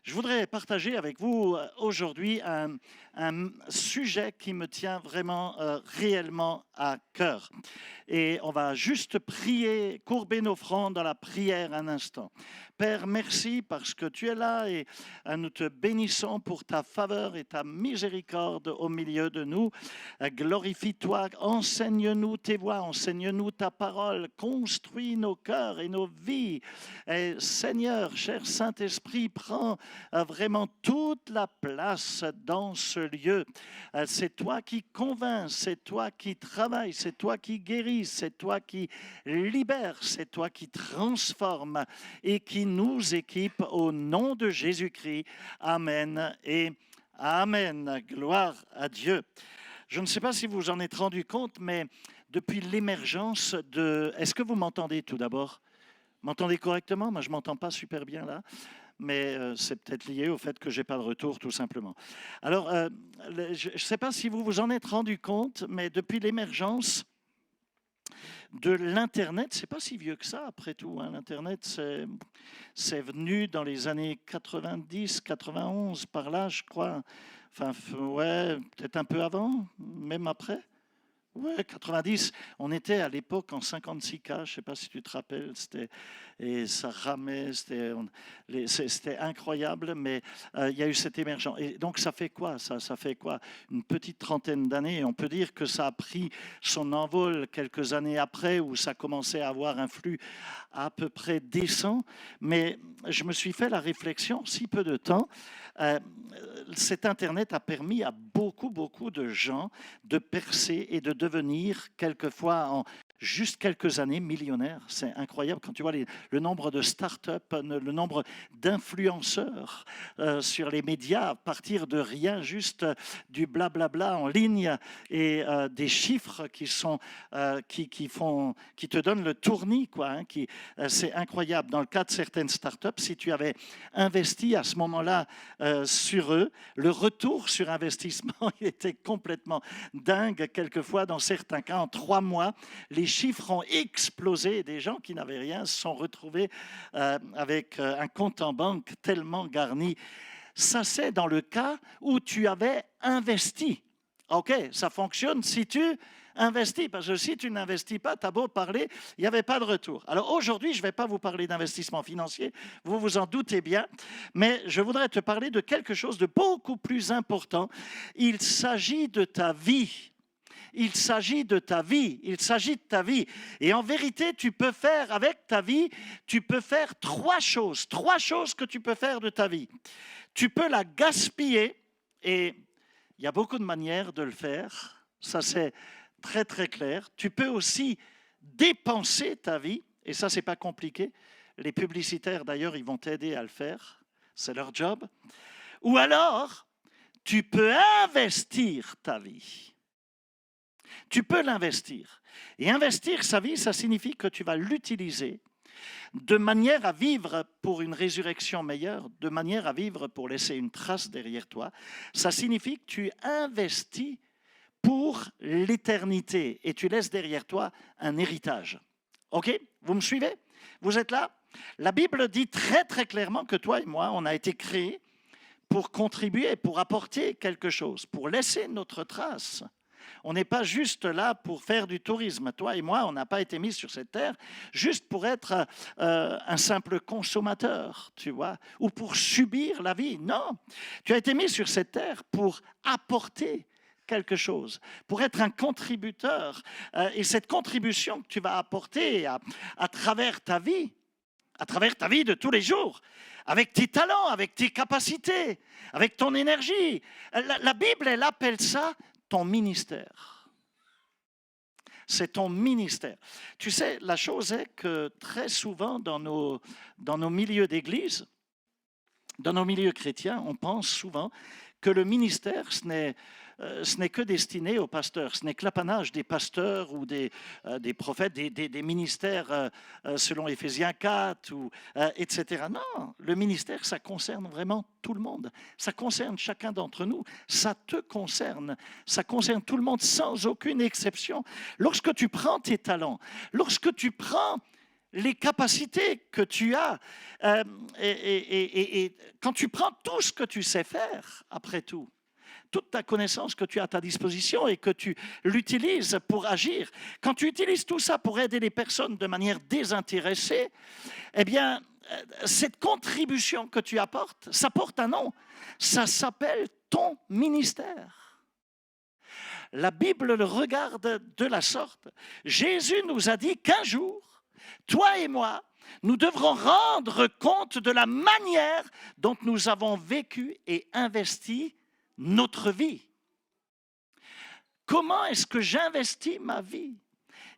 Je voudrais partager avec vous aujourd'hui un sujet qui me tient vraiment réellement à cœur. Et on va juste prier, courber nos fronts dans la prière un instant. Père, merci parce que tu es là et nous te bénissons pour ta faveur et ta miséricorde au milieu de nous. Glorifie-toi, enseigne-nous tes voies, enseigne-nous ta parole, construis nos cœurs et nos vies. Et Seigneur, cher Saint-Esprit, prends vraiment toute la place dans ce lieu. C'est toi qui convaincs, c'est toi qui travailles, c'est toi qui guéris, c'est toi qui libères, c'est toi qui transformes et qui nous équipe au nom de Jésus-Christ. Amen et Amen. Gloire à Dieu. Je ne sais pas si vous vous en êtes rendu compte, mais depuis l'émergence de... Est-ce que vous m'entendez tout d'abord? M'entendez correctement? Moi, je ne m'entends pas super bien là, mais c'est peut-être lié au fait que je n'ai pas de retour, tout simplement. Alors, je ne sais pas si vous vous en êtes rendu compte, mais depuis l'émergence de l'Internet, c'est pas si vieux que ça, après tout. Hein. L'Internet, c'est venu dans les années 90, 91, par là, je crois. Enfin, ouais, peut-être un peu avant, même après. Ouais, 90, on était à l'époque en 56K, je ne sais pas si tu te rappelles, et ça ramait, c'était incroyable, mais il y a eu cette émergence. Et donc ça fait quoi ça fait quoi? Une petite trentaine d'années, et on peut dire que ça a pris son envol quelques années après, où ça commençait à avoir un flux à peu près décent, mais je me suis fait la réflexion, si peu de temps, cet Internet a permis à beaucoup de gens de percer et de devenir quelquefois en juste quelques années millionnaires. C'est incroyable quand tu vois le nombre de startups, le nombre d'influenceurs sur les médias à partir de rien, juste du blablabla en ligne et des chiffres qui te donnent le tournis, quoi. Hein, c'est incroyable. Dans le cas de certaines startups, si tu avais investi à ce moment-là sur eux, le retour sur investissement était complètement dingue. Quelquefois, dans certains cas, en 3 mois, les chiffres ont explosé. Des gens qui n'avaient rien se sont retrouvés avec un compte en banque tellement garni. Ça, c'est dans le cas où tu avais investi. OK, ça fonctionne si tu investis, parce que si tu n'investis pas, tu as beau parler, il n'y avait pas de retour. Alors aujourd'hui, je ne vais pas vous parler d'investissement financier, vous vous en doutez bien, mais je voudrais te parler de quelque chose de beaucoup plus important. Il s'agit de ta vie. Il s'agit de ta vie, il s'agit de ta vie. Et en vérité, tu peux faire avec ta vie, tu peux faire 3 choses que tu peux faire de ta vie. Tu peux la gaspiller, et il y a beaucoup de manières de le faire, ça c'est très clair. Tu peux aussi dépenser ta vie, et ça c'est pas compliqué. Les publicitaires d'ailleurs, ils vont t'aider à le faire, c'est leur job. Ou alors, tu peux investir ta vie. Tu peux l'investir. Et investir sa vie, ça signifie que tu vas l'utiliser de manière à vivre pour une résurrection meilleure, de manière à vivre pour laisser une trace derrière toi. Ça signifie que tu investis pour l'éternité et tu laisses derrière toi un héritage. OK? Vous me suivez? Vous êtes là? La Bible dit très clairement que toi et moi, on a été créés pour contribuer, pour apporter quelque chose, pour laisser notre trace. On n'est pas juste là pour faire du tourisme. Toi et moi, on n'a pas été mis sur cette terre juste pour être un simple consommateur, tu vois, ou pour subir la vie. Non, tu as été mis sur cette terre pour apporter quelque chose, pour être un contributeur. Et cette contribution que tu vas apporter à travers ta vie de tous les jours, avec tes talents, avec tes capacités, avec ton énergie. La Bible, elle appelle ça ton ministère. C'est ton ministère. Tu sais, la chose est que très souvent dans nos milieux d'église, dans nos milieux chrétiens, on pense souvent que le ministère, ce n'est que destiné aux pasteurs. Ce n'est que l'apanage des pasteurs ou des prophètes, des ministères selon Éphésiens 4, etc. Non, le ministère, ça concerne vraiment tout le monde. Ça concerne chacun d'entre nous. Ça te concerne. Ça concerne tout le monde sans aucune exception. Lorsque tu prends tes talents, lorsque tu prends les capacités que tu as. Et quand tu prends tout ce que tu sais faire, après tout, toute ta connaissance que tu as à ta disposition et que tu l'utilises pour agir, quand tu utilises tout ça pour aider les personnes de manière désintéressée, eh bien, cette contribution que tu apportes, ça porte un nom. Ça s'appelle ton ministère. La Bible le regarde de la sorte. Jésus nous a dit qu'un jour, toi et moi, nous devrons rendre compte de la manière dont nous avons vécu et investi notre vie. Comment est-ce que j'investis ma vie?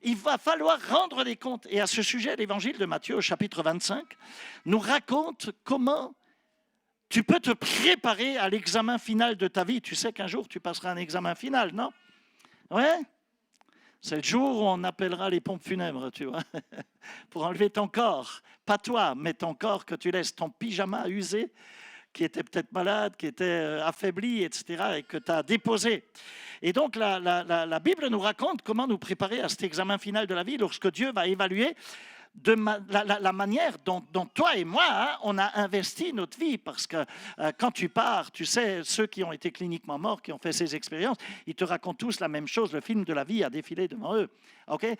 Il va falloir rendre des comptes. Et à ce sujet, l'évangile de Matthieu, au chapitre 25, nous raconte comment tu peux te préparer à l'examen final de ta vie. Tu sais qu'un jour, tu passeras un examen final, non? Ouais? C'est le jour où on appellera les pompes funèbres, tu vois, pour enlever ton corps. Pas toi, mais ton corps que tu laisses, ton pyjama usé, qui était peut-être malade, qui était affaibli, etc., et que tu as déposé. Et donc, la Bible nous raconte comment nous préparer à cet examen final de la vie lorsque Dieu va évaluer la manière dont toi et moi, hein, on a investi notre vie. Parce que quand tu pars, tu sais, ceux qui ont été cliniquement morts, qui ont fait ces expériences, ils te racontent tous la même chose. Le film de la vie a défilé devant eux. Okay?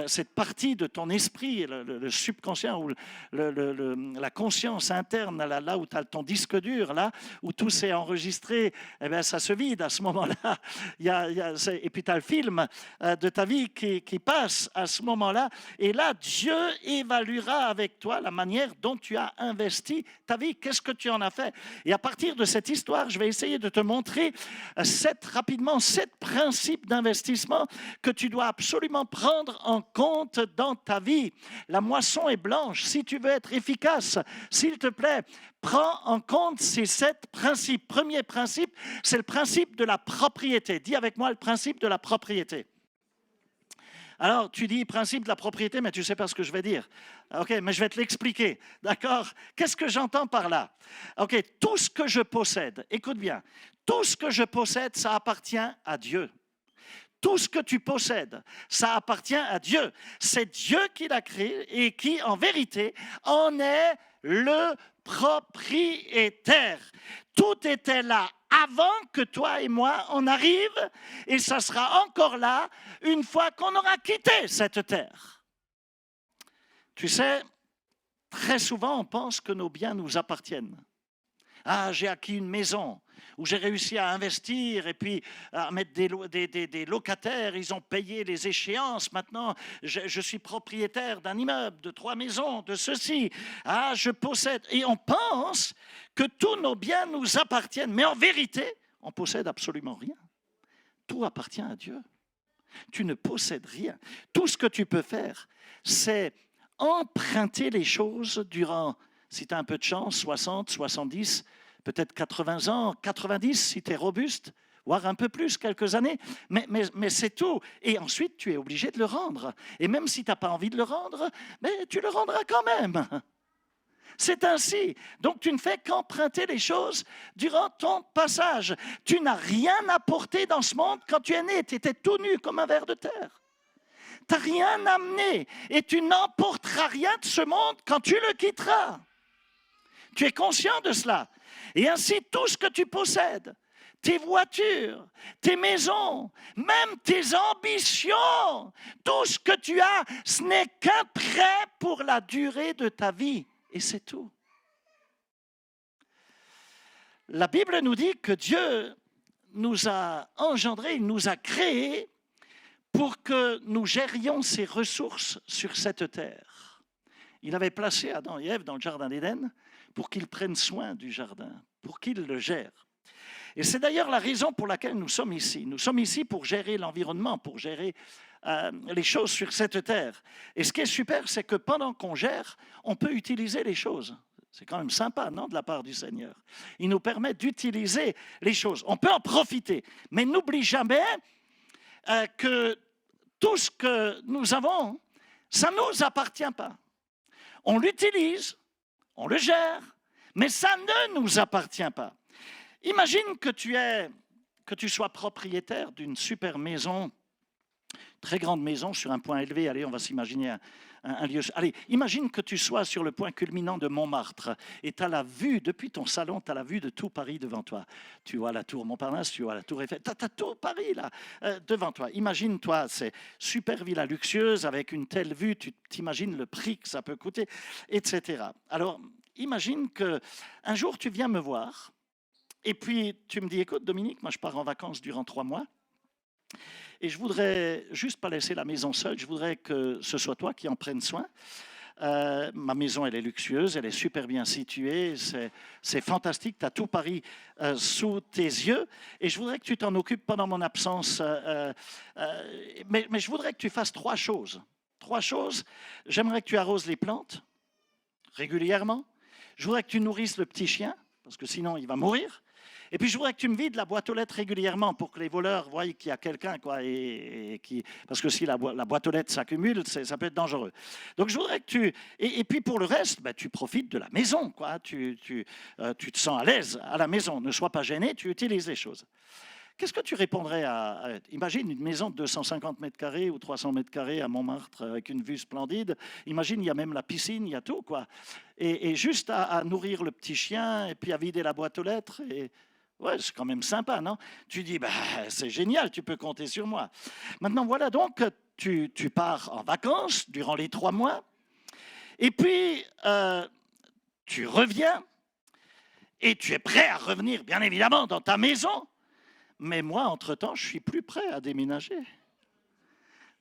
Cette partie de ton esprit, le subconscient ou la conscience interne, là où tu as ton disque dur, là où tout s'est enregistré, eh bien, ça se vide à ce moment-là. Et puis tu as le film de ta vie qui passe à ce moment-là. Et là, Dieu évaluera avec toi la manière dont tu as investi ta vie. Qu'est-ce que tu en as fait? Et à partir de cette histoire, je vais essayer de te montrer rapidement 7 principes d'investissement que tu dois absolument prendre en compte dans ta vie. La moisson est blanche. Si tu veux être efficace, s'il te plaît, prends en compte ces 7 principes. Premier principe, c'est le principe de la propriété. Dis avec moi le principe de la propriété. Alors, tu dis principe de la propriété, mais tu ne sais pas ce que je vais dire. OK, mais je vais te l'expliquer. D'accord? Qu'est-ce que j'entends par là? OK, tout ce que je possède, écoute bien, tout ce que je possède, ça appartient à Dieu. Tout ce que tu possèdes, ça appartient à Dieu. C'est Dieu qui l'a créé et qui, en vérité, en est le propriétaire. Tout était là avant que toi et moi on arrive et ça sera encore là une fois qu'on aura quitté cette terre. Tu sais, très souvent on pense que nos biens nous appartiennent. Ah, j'ai acquis une maison où j'ai réussi à investir et puis à mettre des locataires, ils ont payé les échéances. Maintenant, je suis propriétaire d'un immeuble, de 3 maisons, de ceci. Ah, je possède. Et on pense que tous nos biens nous appartiennent. Mais en vérité, on ne possède absolument rien. Tout appartient à Dieu. Tu ne possèdes rien. Tout ce que tu peux faire, c'est emprunter les choses durant, si tu as un peu de chance, 60, 70, peut-être 80 ans, 90 si tu es robuste, voire un peu plus, quelques années, mais c'est tout. Et ensuite, tu es obligé de le rendre. Et même si tu n'as pas envie de le rendre, mais tu le rendras quand même. C'est ainsi. Donc, tu ne fais qu'emprunter les choses durant ton passage. Tu n'as rien apporté dans ce monde quand tu es né. Tu étais tout nu comme un ver de terre. Tu n'as rien amené et tu n'emporteras rien de ce monde quand tu le quitteras. Tu es conscient de cela. Et ainsi, tout ce que tu possèdes, tes voitures, tes maisons, même tes ambitions, tout ce que tu as, ce n'est qu'un prêt pour la durée de ta vie. Et c'est tout. La Bible nous dit que Dieu nous a engendrés, il nous a créés pour que nous gérions ses ressources sur cette terre. Il avait placé Adam et Ève dans le jardin d'Éden pour qu'ils prennent soin du jardin, pour qu'ils le gèrent. Et c'est d'ailleurs la raison pour laquelle nous sommes ici. Nous sommes ici pour gérer l'environnement, pour gérer les choses sur cette terre. Et ce qui est super, c'est que pendant qu'on gère, on peut utiliser les choses. C'est quand même sympa, non, de la part du Seigneur. Il nous permet d'utiliser les choses. On peut en profiter. Mais n'oublie jamais que tout ce que nous avons, ça ne nous appartient pas. On l'utilise, on le gère, mais ça ne nous appartient pas. Imagine que tu sois propriétaire d'une super maison très grande maison sur un point élevé. Allez, on va s'imaginer un lieu. Allez, imagine que tu sois sur le point culminant de Montmartre et tu as la vue, depuis ton salon, tu as la vue de tout Paris devant toi. Tu vois la tour Montparnasse, tu vois la tour Eiffel, tu as tout Paris là, devant toi. Imagine-toi, c'est super villa luxueuse avec une telle vue, tu t'imagines le prix que ça peut coûter, etc. Alors, imagine qu'un jour tu viens me voir et puis tu me dis, écoute Dominique, moi je pars en vacances durant 3 mois. Et je voudrais juste pas laisser la maison seule, je voudrais que ce soit toi qui en prennes soin. Ma maison, elle est luxueuse, elle est super bien située, c'est fantastique, tu as tout Paris sous tes yeux, et je voudrais que tu t'en occupes pendant mon absence. Mais je voudrais que tu fasses 3 choses. 3 choses, j'aimerais que tu arroses les plantes régulièrement, je voudrais que tu nourrisses le petit chien, parce que sinon il va mourir. Et puis, je voudrais que tu me vides la boîte aux lettres régulièrement pour que les voleurs voient qu'il y a quelqu'un, quoi, parce que si la boîte aux lettres s'accumule, ça peut être dangereux. Donc, je voudrais que tu... Et puis, pour le reste, ben, tu profites de la maison, quoi. Tu te sens à l'aise à la maison. Ne sois pas gêné, tu utilises les choses. Qu'est-ce que tu répondrais imagine une maison de 250 mètres carrés ou 300 mètres carrés à Montmartre avec une vue splendide. Imagine, il y a même la piscine, il y a tout, quoi. Et juste à nourrir le petit chien et puis à vider la boîte aux lettres. Ouais, c'est quand même sympa, non? Tu dis, bah, c'est génial, tu peux compter sur moi. Maintenant, voilà donc, tu pars en vacances durant les 3 mois, et puis tu reviens, et tu es prêt à revenir, bien évidemment, dans ta maison. Mais moi, entre-temps, je suis plus prêt à déménager.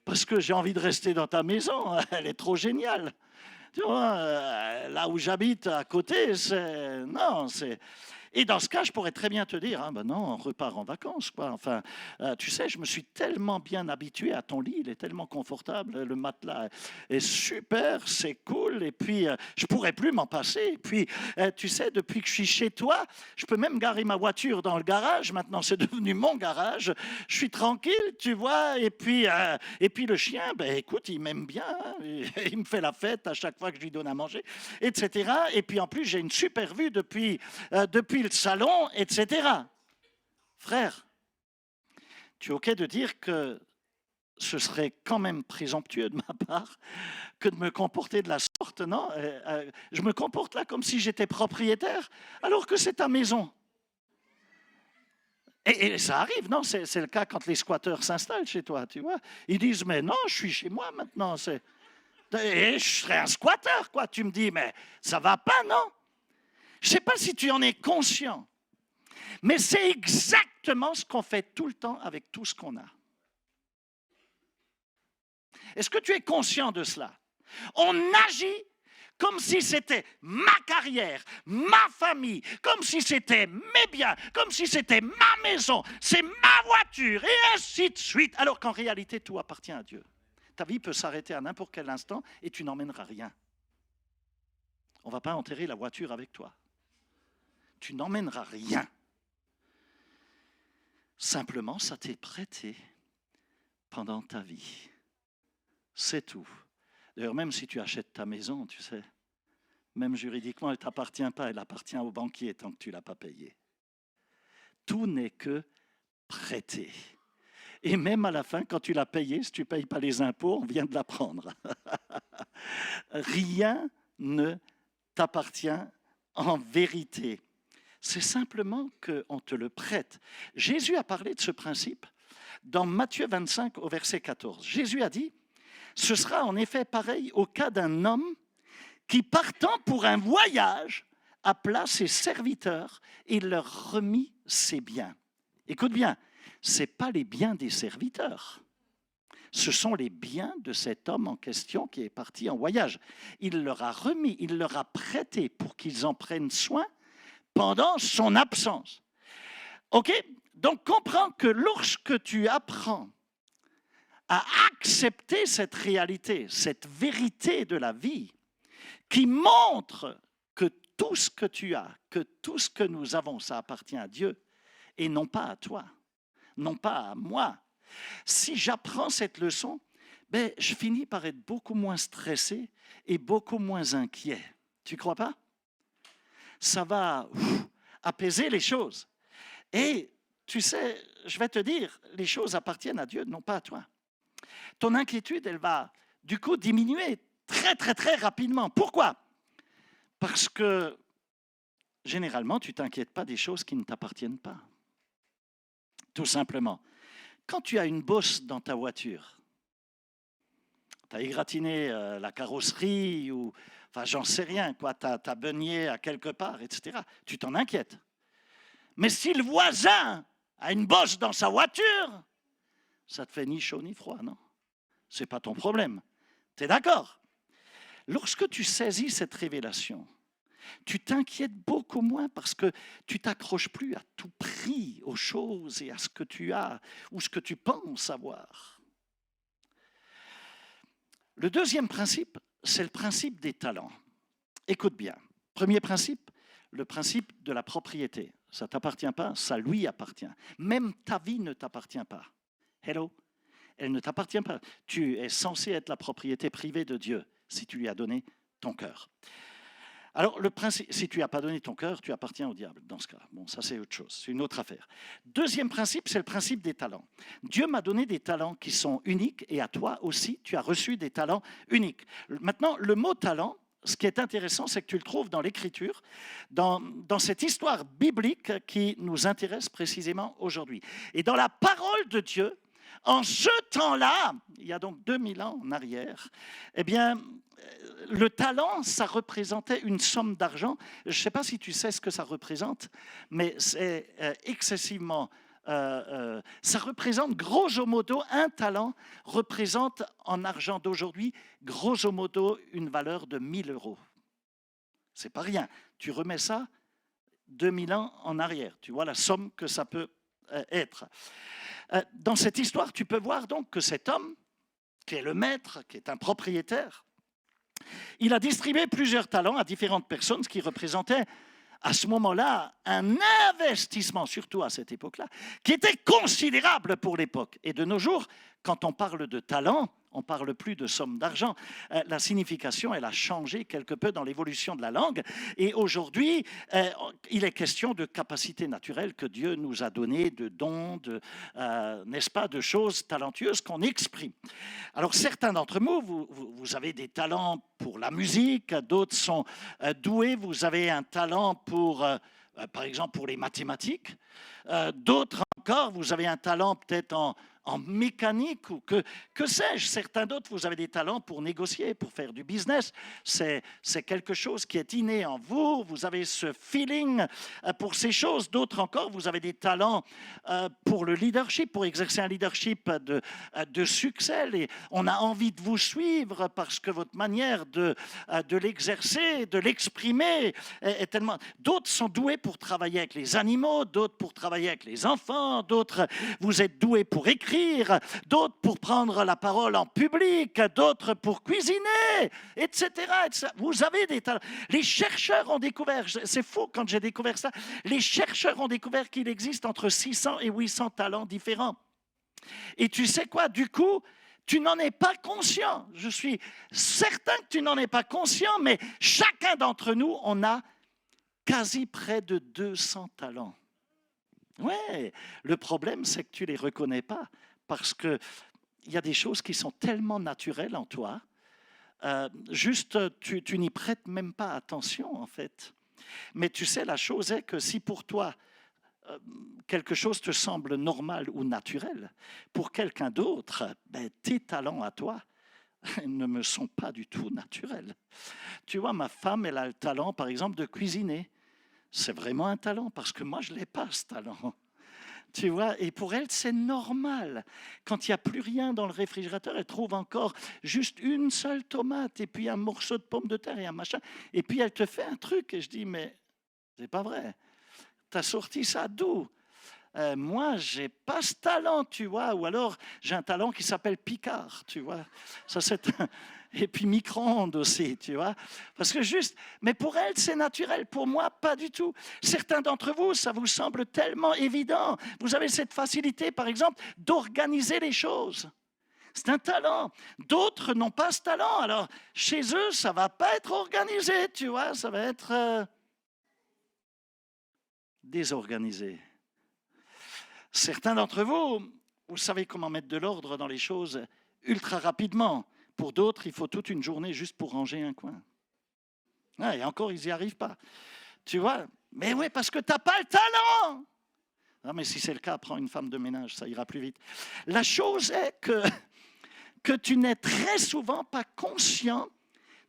Parce que j'ai envie de rester dans ta maison, elle est trop géniale. Tu vois, là où j'habite à côté, c'est... Et dans ce cas, je pourrais très bien te dire, hein, ben non, on repart en vacances, quoi. Enfin, tu sais, je me suis tellement bien habitué à ton lit, il est tellement confortable, le matelas est super, c'est cool, et puis je pourrais plus m'en passer. Et puis, tu sais, depuis que je suis chez toi, je peux même garer ma voiture dans le garage. Maintenant, c'est devenu mon garage. Je suis tranquille, tu vois. Et puis le chien, ben écoute, il m'aime bien, hein, il me fait la fête à chaque fois que je lui donne à manger, etc. Et puis en plus, j'ai une super vue depuis le salon, etc. Frère, tu es OK de dire que ce serait quand même présomptueux de ma part que de me comporter de la sorte, non? Je me comporte là comme si j'étais propriétaire, alors que c'est ta maison. Et ça arrive, non? C'est le cas quand les squatteurs s'installent chez toi, tu vois. Ils disent, mais non, je suis chez moi maintenant. Et je serais un squatteur, quoi. Tu me dis, mais ça va pas, non? Je ne sais pas si tu en es conscient. Mais c'est exactement ce qu'on fait tout le temps avec tout ce qu'on a. Est-ce que tu es conscient de cela? On agit comme si c'était ma carrière, ma famille, comme si c'était mes biens, comme si c'était ma maison, c'est ma voiture, et ainsi de suite. Alors qu'en réalité, tout appartient à Dieu. Ta vie peut s'arrêter à n'importe quel instant et tu n'emmèneras rien. On ne va pas enterrer la voiture avec toi. Tu n'emmèneras rien. Simplement, ça t'est prêté pendant ta vie. C'est tout. D'ailleurs, même si tu achètes ta maison, tu sais, même juridiquement, elle ne t'appartient pas, elle appartient au banquier tant que tu ne l'as pas payée. Tout n'est que prêté. Et même à la fin, quand tu l'as payé, si tu ne payes pas les impôts, on vient de la prendre. Rien ne t'appartient en vérité. C'est simplement qu'on te le prête. Jésus a parlé de ce principe dans Matthieu 25 au verset 14. Jésus a dit, « Ce sera en effet pareil au cas d'un homme qui, partant pour un voyage, appela ses serviteurs et leur remit ses biens. » Écoute bien, ce n'est pas les biens des serviteurs. Ce sont les biens de cet homme en question qui est parti en voyage. Il leur a remis, il leur a prêté pour qu'ils en prennent soin pendant son absence. OK? Donc, comprends que lorsque tu apprends à accepter cette réalité, cette vérité de la vie, qui montre que tout ce que tu as, que tout ce que nous avons, ça appartient à Dieu et non pas à toi, non pas à moi. Si j'apprends cette leçon, ben, je finis par être beaucoup moins stressé et beaucoup moins inquiet. Tu ne crois pas? Ça va apaiser les choses. Et tu sais, je vais te dire, les choses appartiennent à Dieu, non pas à toi. ton inquiétude, elle va du coup diminuer très, très, très rapidement. Pourquoi? Parce que généralement, tu ne t'inquiètes pas des choses qui ne t'appartiennent pas. Tout simplement. Quand tu as une bosse dans ta voiture, tu as égratigné la carrosserie ou, enfin, j'en sais rien, quoi, tu as beugné à quelque part, etc. Tu t'en inquiètes. Mais si le voisin a une bosse dans sa voiture, ça te fait ni chaud ni froid, non? Ce n'est pas ton problème. Tu es d'accord? Lorsque tu saisis cette révélation, tu t'inquiètes beaucoup moins parce que tu t'accroches plus à tout prix aux choses et à ce que tu as ou ce que tu penses avoir. Le deuxième principe, c'est le principe des talents. Écoute bien. Premier principe, le principe de la propriété. Ça ne t'appartient pas, ça lui appartient. Même ta vie ne t'appartient pas. Hello? Elle ne t'appartient pas. Tu es censé être la propriété privée de Dieu si tu lui as donné ton cœur. Alors, le principe, si tu n'as pas donné ton cœur, tu appartiens au diable dans ce cas. Bon, ça c'est autre chose, c'est une autre affaire. Deuxième principe, c'est le principe des talents. Dieu m'a donné des talents qui sont uniques et à toi aussi, tu as reçu des talents uniques. Maintenant, le mot talent, ce qui est intéressant, c'est que tu le trouves dans l'Écriture, dans cette histoire biblique qui nous intéresse précisément aujourd'hui. Et dans la parole de Dieu, en ce temps-là, il y a donc 2000 ans en arrière, eh bien, le talent, ça représentait une somme d'argent. Je ne sais pas si tu sais ce que ça représente, mais c'est excessivement... ça représente, grosso modo, un talent représente en argent d'aujourd'hui, grosso modo, une valeur de 1000 euros. C'est pas rien. Tu remets ça 2000 ans en arrière. Tu vois la somme que ça peut être. Dans cette histoire, tu peux voir donc que cet homme, qui est le maître, qui est un propriétaire, il a distribué plusieurs talents à différentes personnes, ce qui représentait à ce moment-là un investissement, surtout à cette époque-là, qui était considérable pour l'époque. Et de nos jours, quand on parle de talent, on ne parle plus de somme d'argent. La signification, elle a changé quelque peu dans l'évolution de la langue. Et aujourd'hui, il est question de capacités naturelles que Dieu nous a données, de dons, n'est-ce pas, de choses talentueuses qu'on exprime. Alors certains d'entre vous avez des talents pour la musique, d'autres sont doués, vous avez un talent pour, par exemple, pour les mathématiques, d'autres encore, vous avez un talent peut-être en mécanique ou que sais-je. Certains d'autres, vous avez des talents pour négocier, pour faire du business. C'est quelque chose qui est inné en vous. Vous avez ce feeling pour ces choses. D'autres encore, vous avez des talents pour le leadership, pour exercer un leadership de succès. Et on a envie de vous suivre parce que votre manière de l'exercer, de l'exprimer est tellement... D'autres sont doués pour travailler avec les animaux, d'autres pour travailler avec les enfants, d'autres, vous êtes doués pour écrire, d'autres pour prendre la parole en public, d'autres pour cuisiner, etc., etc. Vous avez des talents. Les chercheurs ont découvert, c'est fou quand j'ai découvert ça, les chercheurs ont découvert qu'il existe entre 600 et 800 talents différents. Et tu sais quoi, du coup, tu n'en es pas conscient. Je suis certain que tu n'en es pas conscient, mais chacun d'entre nous, on a quasi près de 200 talents. Ouais, le problème, c'est que tu ne les reconnais pas parce qu'il y a des choses qui sont tellement naturelles en toi, juste tu n'y prêtes même pas attention en fait. Mais tu sais, la chose est que si pour toi, quelque chose te semble normal ou naturel, pour quelqu'un d'autre, ben, tes talents à toi ne me sont pas du tout naturels. Tu vois, ma femme, elle a le talent, par exemple, de cuisiner. C'est vraiment un talent, parce que moi, je ne l'ai pas, ce talent. Tu vois, et pour elle, c'est normal. Quand il n'y a plus rien dans le réfrigérateur, elle trouve encore juste une seule tomate, et puis un morceau de pomme de terre et un machin. Et puis, elle te fait un truc, et je dis, mais c'est pas vrai. Tu as sorti ça d'où? Moi, j'ai pas ce talent, tu vois. Ou alors, j'ai un talent qui s'appelle Picard, tu vois. Ça, c'est Et puis micro-ondes aussi, tu vois. Parce que juste, mais pour elle, c'est naturel. Pour moi, pas du tout. Certains d'entre vous, ça vous semble tellement évident. Vous avez cette facilité, par exemple, d'organiser les choses. C'est un talent. D'autres n'ont pas ce talent. Alors, chez eux, ça va pas être organisé, tu vois. Ça va être désorganisé. Certains d'entre vous, vous savez comment mettre de l'ordre dans les choses ultra rapidement. Pour d'autres, il faut toute une journée juste pour ranger un coin. Ah, et encore, ils n'y arrivent pas. Tu vois? Mais oui, parce que tu n'as pas le talent. Non, mais si c'est le cas, prends une femme de ménage, ça ira plus vite. La chose est que tu n'es très souvent pas conscient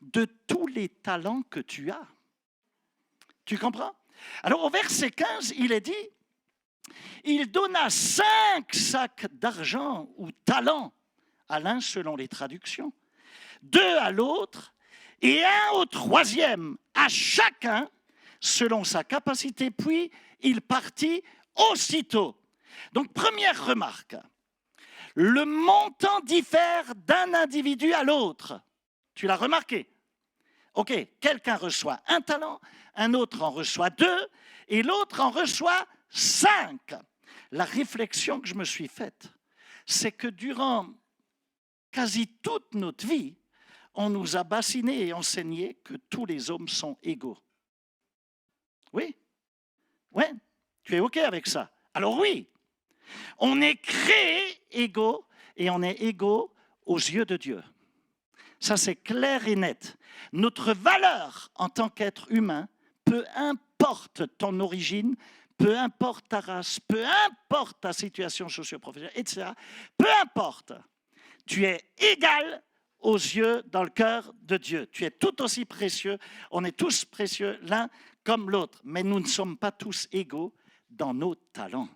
de tous les talents que tu as. Tu comprends? Alors au verset 15, il est dit, il donna 5 sacs d'argent ou talents à l'un selon les traductions, 2 à l'autre et 1 au troisième, à chacun selon sa capacité, puis il partit aussitôt. Donc première remarque, le montant diffère d'un individu à l'autre. Tu l'as remarqué? Ok, quelqu'un reçoit 1 talent, un autre en reçoit 2 et l'autre en reçoit 5. La réflexion que je me suis faite, c'est que durant quasi toute notre vie, on nous a bassinés et enseigné que tous les hommes sont égaux. Oui? Ouais? Tu es OK avec ça? Alors oui, on est créés égaux et on est égaux aux yeux de Dieu. Ça, c'est clair et net. Notre valeur en tant qu'être humain, peu importe ton origine, peu importe ta race, peu importe ta situation socio-professionnelle, etc., peu importe, tu es égal aux yeux, dans le cœur de Dieu. Tu es tout aussi précieux, on est tous précieux l'un comme l'autre, mais nous ne sommes pas tous égaux dans nos talents.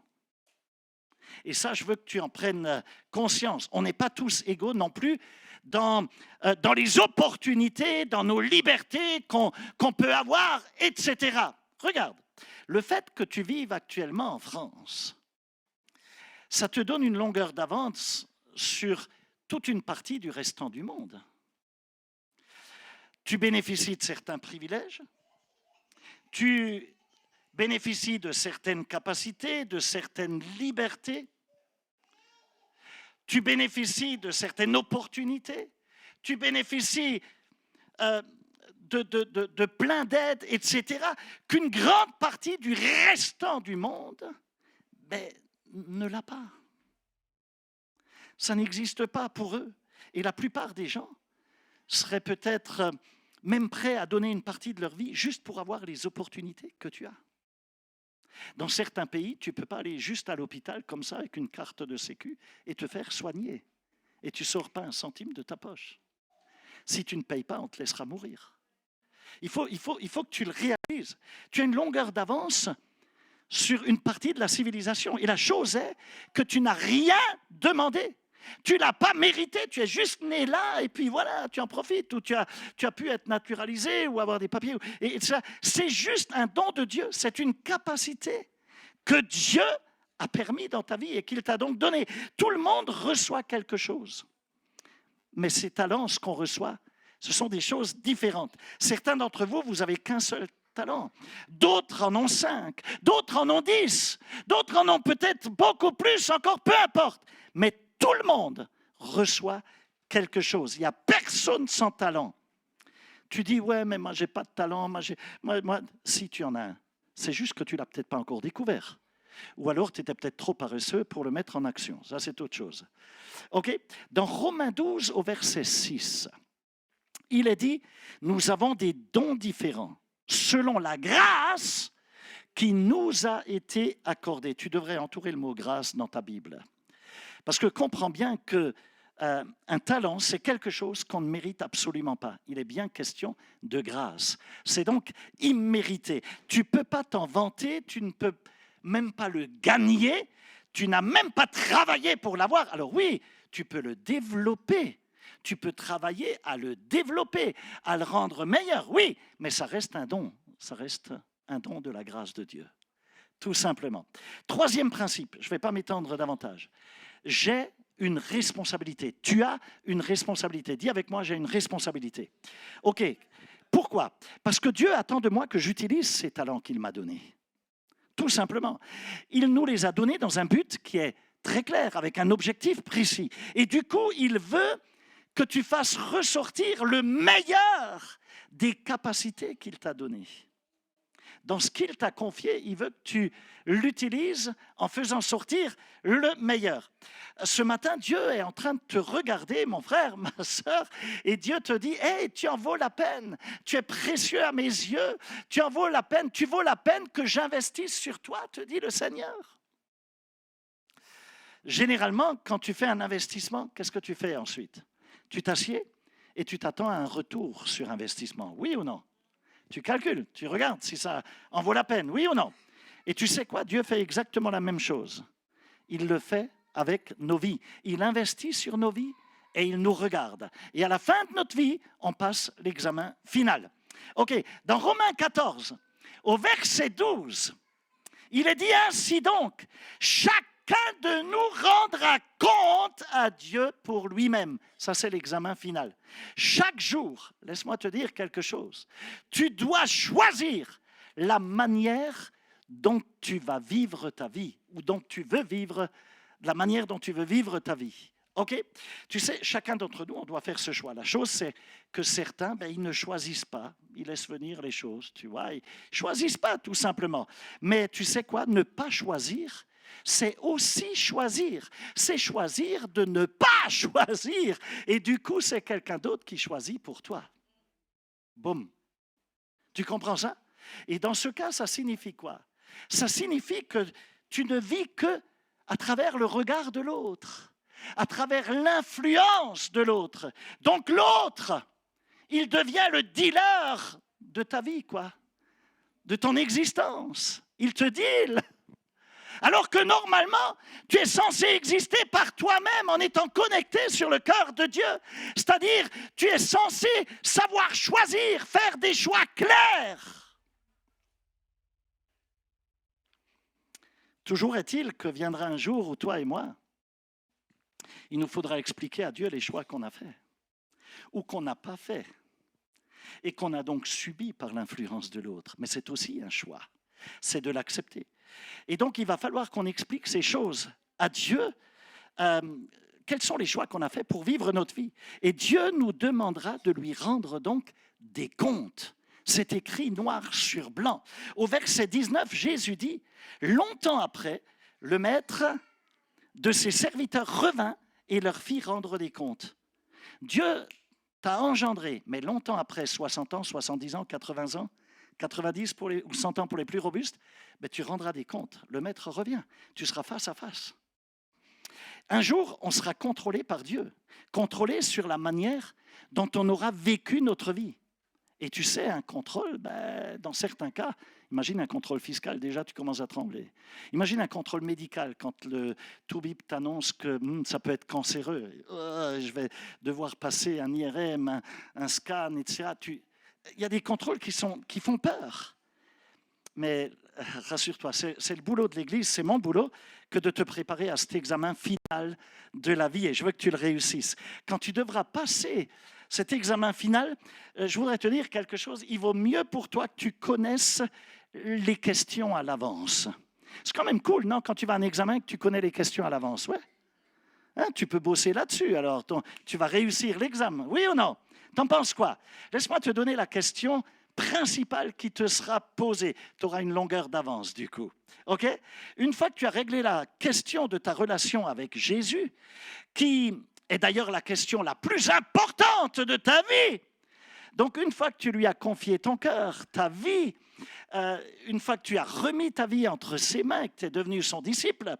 Et ça, je veux que tu en prennes conscience. On n'est pas tous égaux non plus dans les opportunités, dans nos libertés qu'on peut avoir, etc. Regarde, le fait que tu vives actuellement en France, ça te donne une longueur d'avance sur toute une partie du restant du monde. Tu bénéficies de certains privilèges, tu bénéficies de certaines capacités, de certaines libertés, tu bénéficies de certaines opportunités, tu bénéficies de plein d'aides, etc., qu'une grande partie du restant du monde ne l'a pas. Ça n'existe pas pour eux. Et la plupart des gens seraient peut-être même prêts à donner une partie de leur vie juste pour avoir les opportunités que tu as. Dans certains pays, tu ne peux pas aller juste à l'hôpital comme ça avec une carte de sécu et te faire soigner. Et tu ne sors pas un centime de ta poche. Si tu ne payes pas, on te laissera mourir. Il faut que tu le réalises. Tu as une longueur d'avance sur une partie de la civilisation. Et la chose est que tu n'as rien demandé. Tu ne l'as pas mérité, tu es juste né là et puis voilà, tu en profites, ou tu as pu être naturalisé ou avoir des papiers. Et ça, c'est juste un don de Dieu, c'est une capacité que Dieu a permis dans ta vie et qu'il t'a donc donné. Tout le monde reçoit quelque chose. Mais ces talents, ce qu'on reçoit, ce sont des choses différentes. Certains d'entre vous, vous n'avez qu'un seul talent. D'autres en ont 5, d'autres en ont 10, d'autres en ont peut-être beaucoup plus, encore peu importe. Mais tout le monde reçoit quelque chose. Il n'y a personne sans talent. Tu dis, ouais, mais moi, je n'ai pas de talent. Moi, si tu en as un, c'est juste que tu ne l'as peut-être pas encore découvert. Ou alors, tu étais peut-être trop paresseux pour le mettre en action. Ça, c'est autre chose. OK? Dans Romains 12, au verset 6, il est dit, nous avons des dons différents selon la grâce qui nous a été accordée. Tu devrais entourer le mot grâce dans ta Bible. Parce que comprends bien qu'un talent, c'est quelque chose qu'on ne mérite absolument pas. Il est bien question de grâce. C'est donc immérité. Tu ne peux pas t'en vanter, tu ne peux même pas le gagner, tu n'as même pas travaillé pour l'avoir. Alors oui, tu peux le développer, tu peux travailler à le développer, à le rendre meilleur, oui, mais ça reste un don, ça reste un don de la grâce de Dieu, tout simplement. Troisième principe, je ne vais pas m'étendre davantage. J'ai une responsabilité. Tu as une responsabilité. Dis avec moi, j'ai une responsabilité. OK. Pourquoi? Parce que Dieu attend de moi que j'utilise ces talents qu'il m'a donnés. Tout simplement. Il nous les a donnés dans un but qui est très clair, avec un objectif précis. Et du coup, il veut que tu fasses ressortir le meilleur des capacités qu'il t'a données. dans ce qu'il t'a confié, il veut que tu l'utilises en faisant sortir le meilleur. Ce matin, Dieu est en train de te regarder, mon frère, ma sœur, et Dieu te dit, hey, tu en vaux la peine, tu es précieux à mes yeux, tu en vaux la peine, tu vaux la peine que j'investisse sur toi, te dit le Seigneur. Généralement, quand tu fais un investissement, qu'est-ce que tu fais ensuite? Tu t'assieds et tu t'attends à un retour sur investissement, oui ou non? Tu calcules, tu regardes si ça en vaut la peine, oui ou non? Et tu sais quoi? Dieu fait exactement la même chose. Il le fait avec nos vies. Il investit sur nos vies et il nous regarde. Et à la fin de notre vie, on passe l'examen final. OK, dans Romains 14, au verset 12, il est dit ainsi donc, chacun de nous rendra compte à Dieu pour lui-même. Ça, c'est l'examen final. Chaque jour, laisse-moi te dire quelque chose, tu dois choisir la manière dont tu vas vivre ta vie, ou dont tu veux vivre, la manière dont tu veux vivre ta vie. OK? Tu sais, chacun d'entre nous, on doit faire ce choix. La chose, c'est que certains, ils ne choisissent pas. Ils laissent venir les choses, tu vois. Ils ne choisissent pas, tout simplement. Mais tu sais quoi? Ne pas choisir, c'est aussi choisir. C'est choisir de ne pas choisir. Et du coup, c'est quelqu'un d'autre qui choisit pour toi. Boum. Tu comprends ça? Et dans ce cas, ça signifie quoi? Ça signifie que tu ne vis que à travers le regard de l'autre, à travers l'influence de l'autre. Donc l'autre, il devient le dealer de ta vie, quoi, de ton existence. Il te deal. Alors que normalement, tu es censé exister par toi-même en étant connecté sur le cœur de Dieu. C'est-à-dire, tu es censé savoir choisir, faire des choix clairs. Toujours est-il que viendra un jour où toi et moi, il nous faudra expliquer à Dieu les choix qu'on a faits ou qu'on n'a pas faits et qu'on a donc subi par l'influence de l'autre. Mais c'est aussi un choix, c'est de l'accepter. Et donc, il va falloir qu'on explique ces choses à Dieu. Quels sont les choix qu'on a faits pour vivre notre vie? Et Dieu nous demandera de lui rendre donc des comptes. C'est écrit noir sur blanc. Au verset 19, Jésus dit, longtemps après, le maître de ses serviteurs revint et leur fit rendre des comptes. Dieu t'a engendré, mais longtemps après, 60 ans, 70 ans, 80 ans, 90 ou 100 ans pour les plus robustes, tu rendras des comptes. Le maître revient, tu seras face à face. Un jour, on sera contrôlé par Dieu, contrôlé sur la manière dont on aura vécu notre vie. Et tu sais, un contrôle, dans certains cas, imagine un contrôle fiscal, déjà tu commences à trembler. Imagine un contrôle médical, quand le Toubib t'annonce que ça peut être cancéreux. Je vais devoir passer un IRM, un scan, etc. Il y a des contrôles qui font peur. Mais rassure-toi, c'est le boulot de l'Église, c'est mon boulot, que de te préparer à cet examen final de la vie. Et je veux que tu le réussisses. Quand tu devras passer cet examen final, je voudrais te dire quelque chose. Il vaut mieux pour toi que tu connaisses les questions à l'avance. C'est quand même cool, non, quand tu vas à un examen, que tu connais les questions à l'avance, ouais. Hein, tu peux bosser là-dessus, alors tu vas réussir l'examen, oui ou non? T'en penses quoi? Laisse-moi te donner la question principale qui te sera posée. Tu auras une longueur d'avance, du coup. OK? Une fois que tu as réglé la question de ta relation avec Jésus, qui est d'ailleurs la question la plus importante de ta vie, donc une fois que tu lui as confié ton cœur, ta vie, une fois que tu as remis ta vie entre ses mains et que tu es devenu son disciple,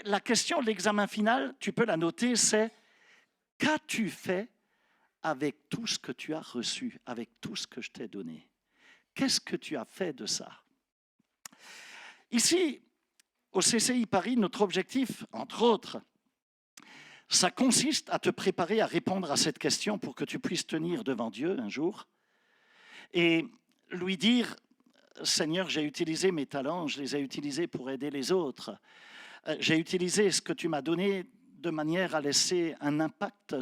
la question de l'examen final, tu peux la noter, c'est « Qu'as-tu fait avec tout ce que tu as reçu, avec tout ce que je t'ai donné? Qu'est-ce que tu as fait de ça ?» Ici, au CCI Paris, notre objectif, entre autres, ça consiste à te préparer à répondre à cette question pour que tu puisses tenir devant Dieu un jour et lui dire « Seigneur, j'ai utilisé mes talents, je les ai utilisés pour aider les autres. J'ai utilisé ce que tu m'as donné de manière à laisser un impact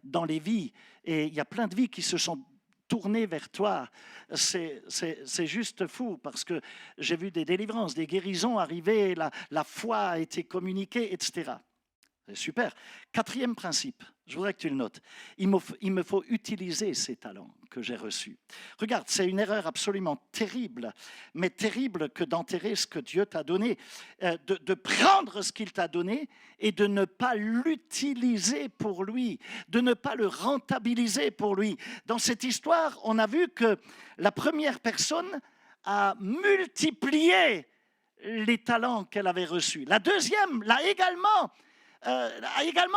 dans les vies. Et il y a plein de vies qui se sont tournées vers toi. C'est juste fou parce que j'ai vu des délivrances, des guérisons arriver, la foi a été communiquée, etc. » C'est super. Quatrième principe, je voudrais que tu le notes. Il me faut utiliser ces talents que j'ai reçus. Regarde, c'est une erreur absolument terrible, mais terrible que d'enterrer ce que Dieu t'a donné, de prendre ce qu'il t'a donné et de ne pas l'utiliser pour lui, de ne pas le rentabiliser pour lui. Dans cette histoire, on a vu que la première personne a multiplié les talents qu'elle avait reçus. La deuxième a également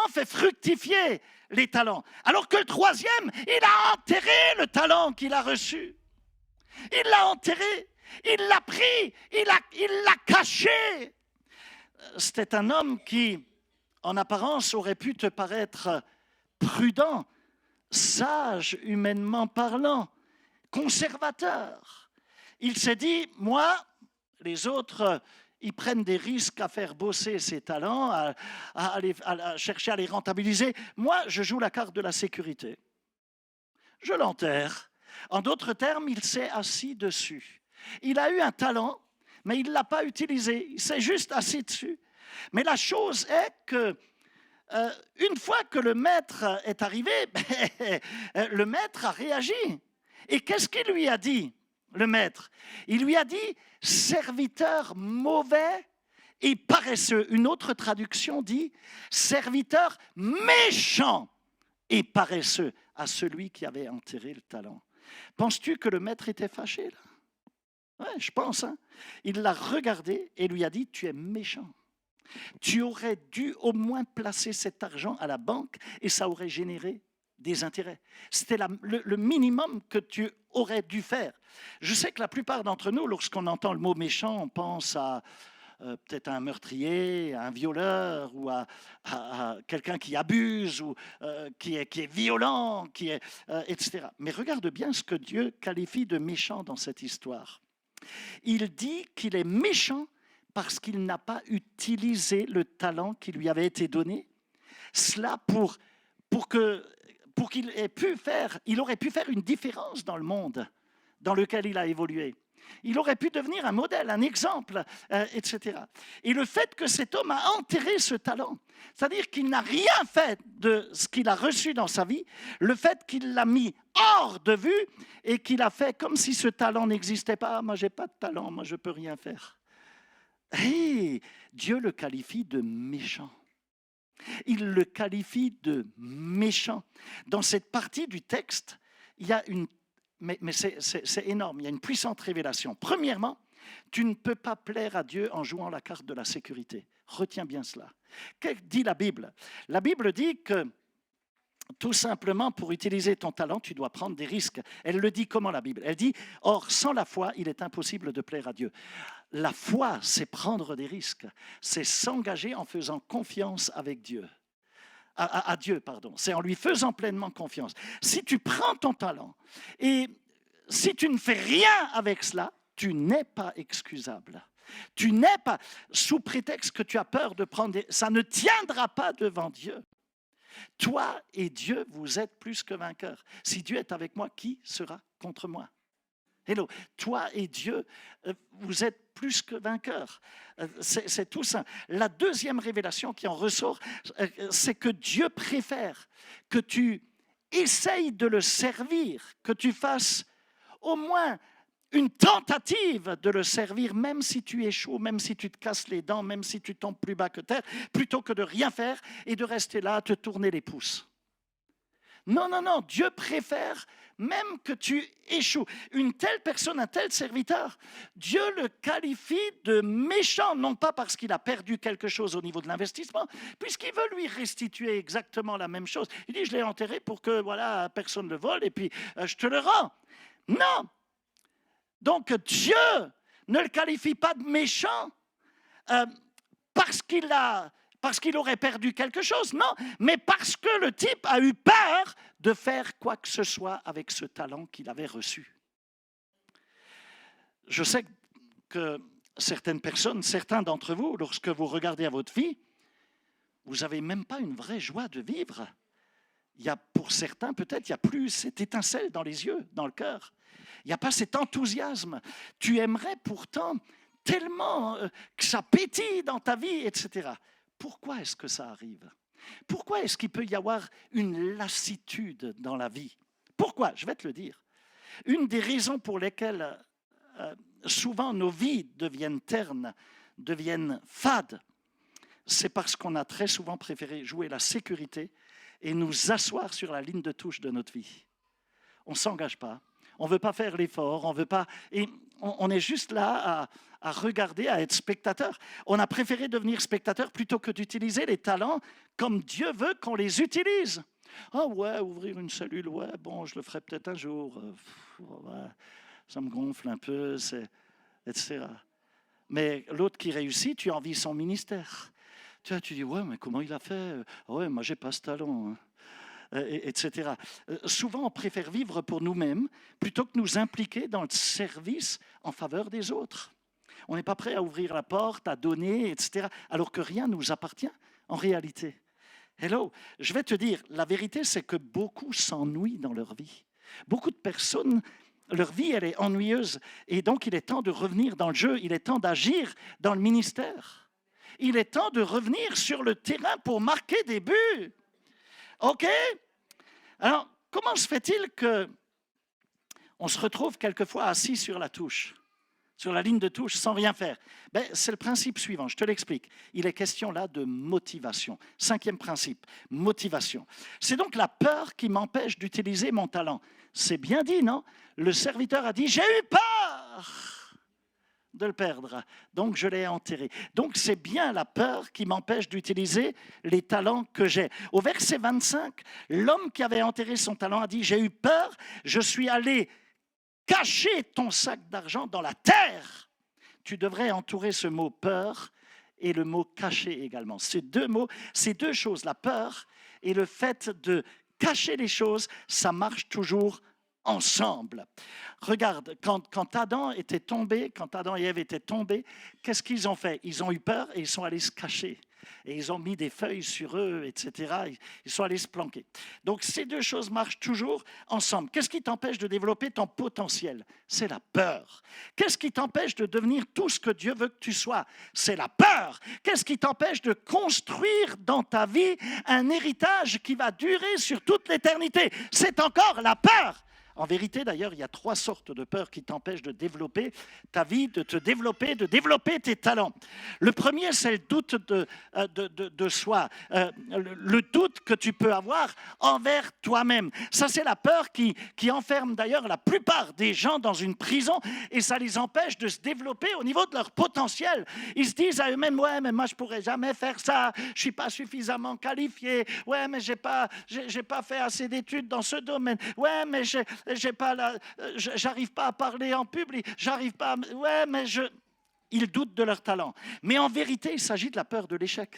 fait fructifier les talents. Alors que le troisième, il a enterré le talent qu'il a reçu. Il l'a enterré, il l'a pris, il l'a caché. C'était un homme qui, en apparence, aurait pu te paraître prudent, sage, humainement parlant, conservateur. Il s'est dit, moi, les autres, ils prennent des risques à faire bosser ces talents, à chercher à les rentabiliser. Moi, je joue la carte de la sécurité. Je l'enterre. En d'autres termes, il s'est assis dessus. Il a eu un talent, mais il ne l'a pas utilisé. Il s'est juste assis dessus. Mais la chose est que, une fois que le maître est arrivé, le maître a réagi. Et qu'est-ce qu'il lui a dit, le maître? Il lui a dit, serviteur mauvais et paresseux. Une autre traduction dit, serviteur méchant et paresseux à celui qui avait enterré le talent. Penses-tu que le maître était fâché là? Ouais, je pense. Hein? Il l'a regardé et lui a dit, tu es méchant. Tu aurais dû au moins placer cet argent à la banque et ça aurait généré des intérêts. C'était le minimum que tu aurais dû faire. Je sais que la plupart d'entre nous, lorsqu'on entend le mot méchant, on pense à peut-être à un meurtrier, à un violeur ou à quelqu'un qui abuse ou qui est violent, etc. Mais regarde bien ce que Dieu qualifie de méchant dans cette histoire. Il dit qu'il est méchant parce qu'il n'a pas utilisé le talent qui lui avait été donné. Cela pour qu'il ait pu faire, il aurait pu faire une différence dans le monde dans lequel il a évolué. Il aurait pu devenir un modèle, un exemple, etc. Et le fait que cet homme a enterré ce talent, c'est-à-dire qu'il n'a rien fait de ce qu'il a reçu dans sa vie, le fait qu'il l'a mis hors de vue et qu'il a fait comme si ce talent n'existait pas. Ah, moi, je n'ai pas de talent, moi, je ne peux rien faire. Et Dieu le qualifie de méchant. Il le qualifie de méchant. Dans cette partie du texte, il y a une... Mais c'est énorme, il y a une puissante révélation. Premièrement, tu ne peux pas plaire à Dieu en jouant la carte de la sécurité. Retiens bien cela. Que dit la Bible? La Bible dit que tout simplement, pour utiliser ton talent, tu dois prendre des risques. Elle le dit comment, la Bible? Elle dit, or, sans la foi, il est impossible de plaire à Dieu. La foi, c'est prendre des risques. C'est s'engager en faisant confiance avec Dieu. À Dieu, pardon. C'est en lui faisant pleinement confiance. Si tu prends ton talent et si tu ne fais rien avec cela, tu n'es pas excusable. Tu n'es pas, sous prétexte que tu as peur de prendre ça ne tiendra pas devant Dieu. Toi et Dieu, vous êtes plus que vainqueurs. Si Dieu est avec moi, qui sera contre moi? Hello, toi et Dieu, vous êtes plus que vainqueurs. C'est tout ça. La deuxième révélation qui en ressort, c'est que Dieu préfère que tu essayes de le servir, que tu fasses au moins une tentative de le servir, même si tu échoues, même si tu te casses les dents, même si tu tombes plus bas que terre, plutôt que de rien faire et de rester là à te tourner les pouces. Non, non, non, Dieu préfère même que tu échoues. Une telle personne, un tel serviteur, Dieu le qualifie de méchant, non pas parce qu'il a perdu quelque chose au niveau de l'investissement, puisqu'il veut lui restituer exactement la même chose. Il dit, je l'ai enterré pour que voilà, personne ne le vole et puis je te le rends. Non. Donc Dieu ne le qualifie pas de méchant parce qu'il aurait perdu quelque chose, non, mais parce que le type a eu peur de faire quoi que ce soit avec ce talent qu'il avait reçu. Je sais que certaines personnes, certains d'entre vous, lorsque vous regardez à votre vie, vous n'avez même pas une vraie joie de vivre. Il y a, pour certains, peut-être, il n'y a plus cette étincelle dans les yeux, dans le cœur. Il n'y a pas cet enthousiasme. Tu aimerais pourtant tellement que ça pétille dans ta vie, etc. Pourquoi est-ce que ça arrive? Pourquoi est-ce qu'il peut y avoir une lassitude dans la vie? Pourquoi? Je vais te le dire. Une des raisons pour lesquelles souvent nos vies deviennent ternes, deviennent fades, c'est parce qu'on a très souvent préféré jouer la sécurité et nous asseoir sur la ligne de touche de notre vie. On ne s'engage pas, on ne veut pas faire l'effort, on veut pas, et on est juste là à regarder, à être spectateur. On a préféré devenir spectateur plutôt que d'utiliser les talents comme Dieu veut qu'on les utilise. Ah ouais, ouvrir une cellule, ouais, bon, je le ferai peut-être un jour. Ouais, ça me gonfle un peu, etc. Mais l'autre qui réussit, tu envies son ministère. Tu dis, ouais, mais comment il a fait? Ouais, moi, j'ai pas ce talent. Hein. Etc. Souvent, on préfère vivre pour nous-mêmes plutôt que nous impliquer dans le service en faveur des autres. On n'est pas prêt à ouvrir la porte, à donner, etc., alors que rien ne nous appartient en réalité. Hello, je vais te dire, la vérité, c'est que beaucoup s'ennuient dans leur vie. Beaucoup de personnes, leur vie, elle est ennuyeuse. Et donc, il est temps de revenir dans le jeu, il est temps d'agir dans le ministère. Il est temps de revenir sur le terrain pour marquer des buts. OK? Alors, comment se fait-il qu'on se retrouve quelquefois assis sur la touche, sur la ligne de touche, sans rien faire? C'est le principe suivant, je te l'explique. Il est question là de motivation. 5e principe, motivation. C'est donc la peur qui m'empêche d'utiliser mon talent. C'est bien dit, non? Le serviteur a dit, j'ai eu peur de le perdre, donc je l'ai enterré. Donc c'est bien la peur qui m'empêche d'utiliser les talents que j'ai. Au verset 25, l'homme qui avait enterré son talent a dit, j'ai eu peur, je suis allé cacher ton sac d'argent dans la terre. Tu devrais entourer ce mot peur et le mot cacher également. Ces deux mots, ces deux choses, la peur et le fait de cacher les choses, ça marche toujours ensemble. Regarde, quand Adam était tombé, quand Adam et Ève étaient tombés, qu'est-ce qu'ils ont fait? Ils ont eu peur et ils sont allés se cacher. Et ils ont mis des feuilles sur eux, etc. Ils sont allés se planquer. Donc ces deux choses marchent toujours ensemble. Qu'est-ce qui t'empêche de développer ton potentiel? C'est la peur. Qu'est-ce qui t'empêche de devenir tout ce que Dieu veut que tu sois? C'est la peur. Qu'est-ce qui t'empêche de construire dans ta vie un héritage qui va durer sur toute l'éternité? C'est encore la peur. En vérité, d'ailleurs, il y a 3 sortes de peurs qui t'empêchent de développer ta vie, de te développer, de développer tes talents. Le premier, c'est le doute de soi, le doute que tu peux avoir envers toi-même. Ça, c'est la peur qui enferme d'ailleurs la plupart des gens dans une prison et ça les empêche de se développer au niveau de leur potentiel. Ils se disent à eux-mêmes, ouais, mais moi, je ne pourrais jamais faire ça, je ne suis pas suffisamment qualifié, ouais, mais j'ai pas fait assez d'études dans ce domaine, ouais, mais j'arrive pas à parler en public, j'arrive pas à... Ouais, mais ils doutent de leur talent. Mais en vérité, il s'agit de la peur de l'échec.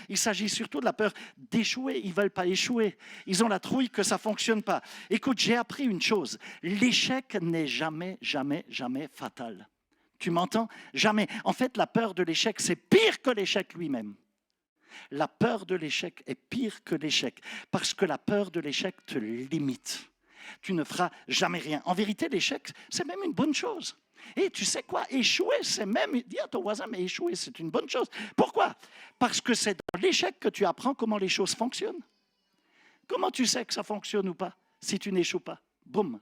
Il s'agit surtout de la peur d'échouer. Ils ne veulent pas échouer. Ils ont la trouille que ça ne fonctionne pas. Écoute, j'ai appris une chose. L'échec n'est jamais, jamais, jamais fatal. Tu m'entends? Jamais. En fait, la peur de l'échec, c'est pire que l'échec lui-même. La peur de l'échec est pire que l'échec parce que la peur de l'échec te limite. Tu ne feras jamais rien. En vérité, l'échec, c'est même une bonne chose. Et tu sais quoi? Échouer, c'est même... Dis à ton voisin, mais échouer, c'est une bonne chose. Pourquoi? Parce que c'est dans l'échec que tu apprends comment les choses fonctionnent. Comment tu sais que ça fonctionne ou pas si tu n'échoues pas? Boum.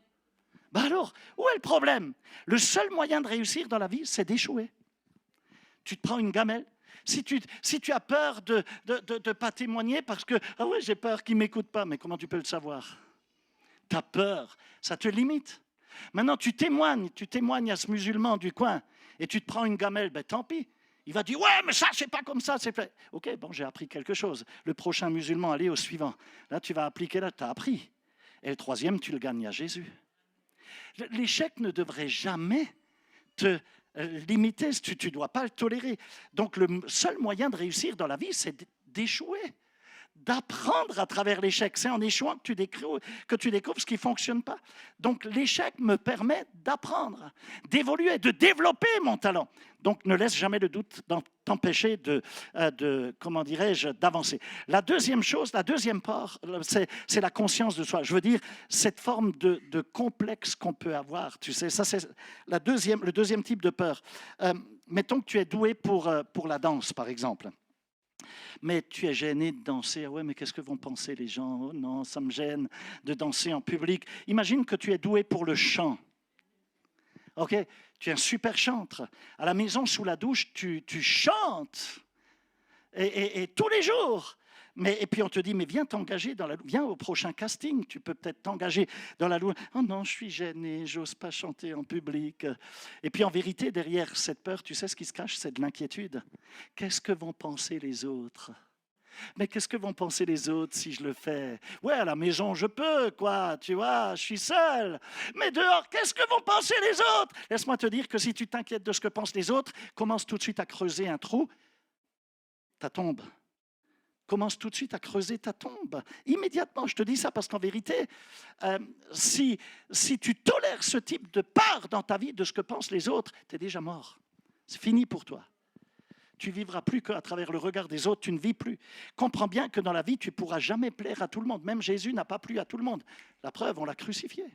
Alors, où est le problème? Le seul moyen de réussir dans la vie, c'est d'échouer. Tu te prends une gamelle. Si tu as peur de ne pas témoigner parce que, ah ouais, j'ai peur qu'ils ne m'écoutent pas, mais comment tu peux le savoir? Ta peur, ça te limite. Maintenant, tu témoignes à ce musulman du coin et tu te prends une gamelle, tant pis. Il va dire, ouais, mais ça, c'est pas comme ça. C'est... OK, bon, j'ai appris quelque chose. Le prochain musulman, allez au suivant. Là, tu vas appliquer, là, tu as appris. Et le troisième, tu le gagnes à Jésus. L'échec ne devrait jamais te limiter, tu ne dois pas le tolérer. Donc, le seul moyen de réussir dans la vie, c'est d'échouer. D'apprendre à travers l'échec. C'est en échouant que tu découvres ce qui ne fonctionne pas. Donc, l'échec me permet d'apprendre, d'évoluer, de développer mon talent. Donc, ne laisse jamais le doute t'empêcher comment dirais-je, d'avancer. La deuxième chose, la deuxième part, c'est la conscience de soi. Je veux dire, cette forme de complexe qu'on peut avoir. Tu sais, ça, c'est le deuxième type de peur. Mettons que tu es doué pour la danse, par exemple. mais tu es gêné de danser. Ah ouais, mais qu'est-ce que vont penser les gens? Oh non, ça me gêne de danser en public. Imagine que tu es doué pour le chant. Ok, tu es un super chantre. À la maison, sous la douche, tu chantes. Et tous les jours. Et puis on te dit, mais viens t'engager viens au prochain casting, tu peux peut-être t'engager dans la louange. Oh non, je suis gêné, j'ose pas chanter en public. Et puis en vérité, derrière cette peur, tu sais ce qui se cache, c'est de l'inquiétude. Qu'est-ce que vont penser les autres? Mais qu'est-ce que vont penser les autres si je le fais? Ouais, à la maison, je peux, quoi, tu vois, je suis seul. Mais dehors, qu'est-ce que vont penser les autres? Laisse-moi te dire que si tu t'inquiètes de ce que pensent les autres, commence tout de suite à creuser un trou, ta tombe. Commence tout de suite à creuser ta tombe. Immédiatement, je te dis ça parce qu'en vérité, si tu tolères ce type de part dans ta vie de ce que pensent les autres, tu es déjà mort. C'est fini pour toi. Tu vivras plus qu'à travers le regard des autres, tu ne vis plus. Comprends bien que dans la vie, tu ne pourras jamais plaire à tout le monde. Même Jésus n'a pas plu à tout le monde. La preuve, on l'a crucifié.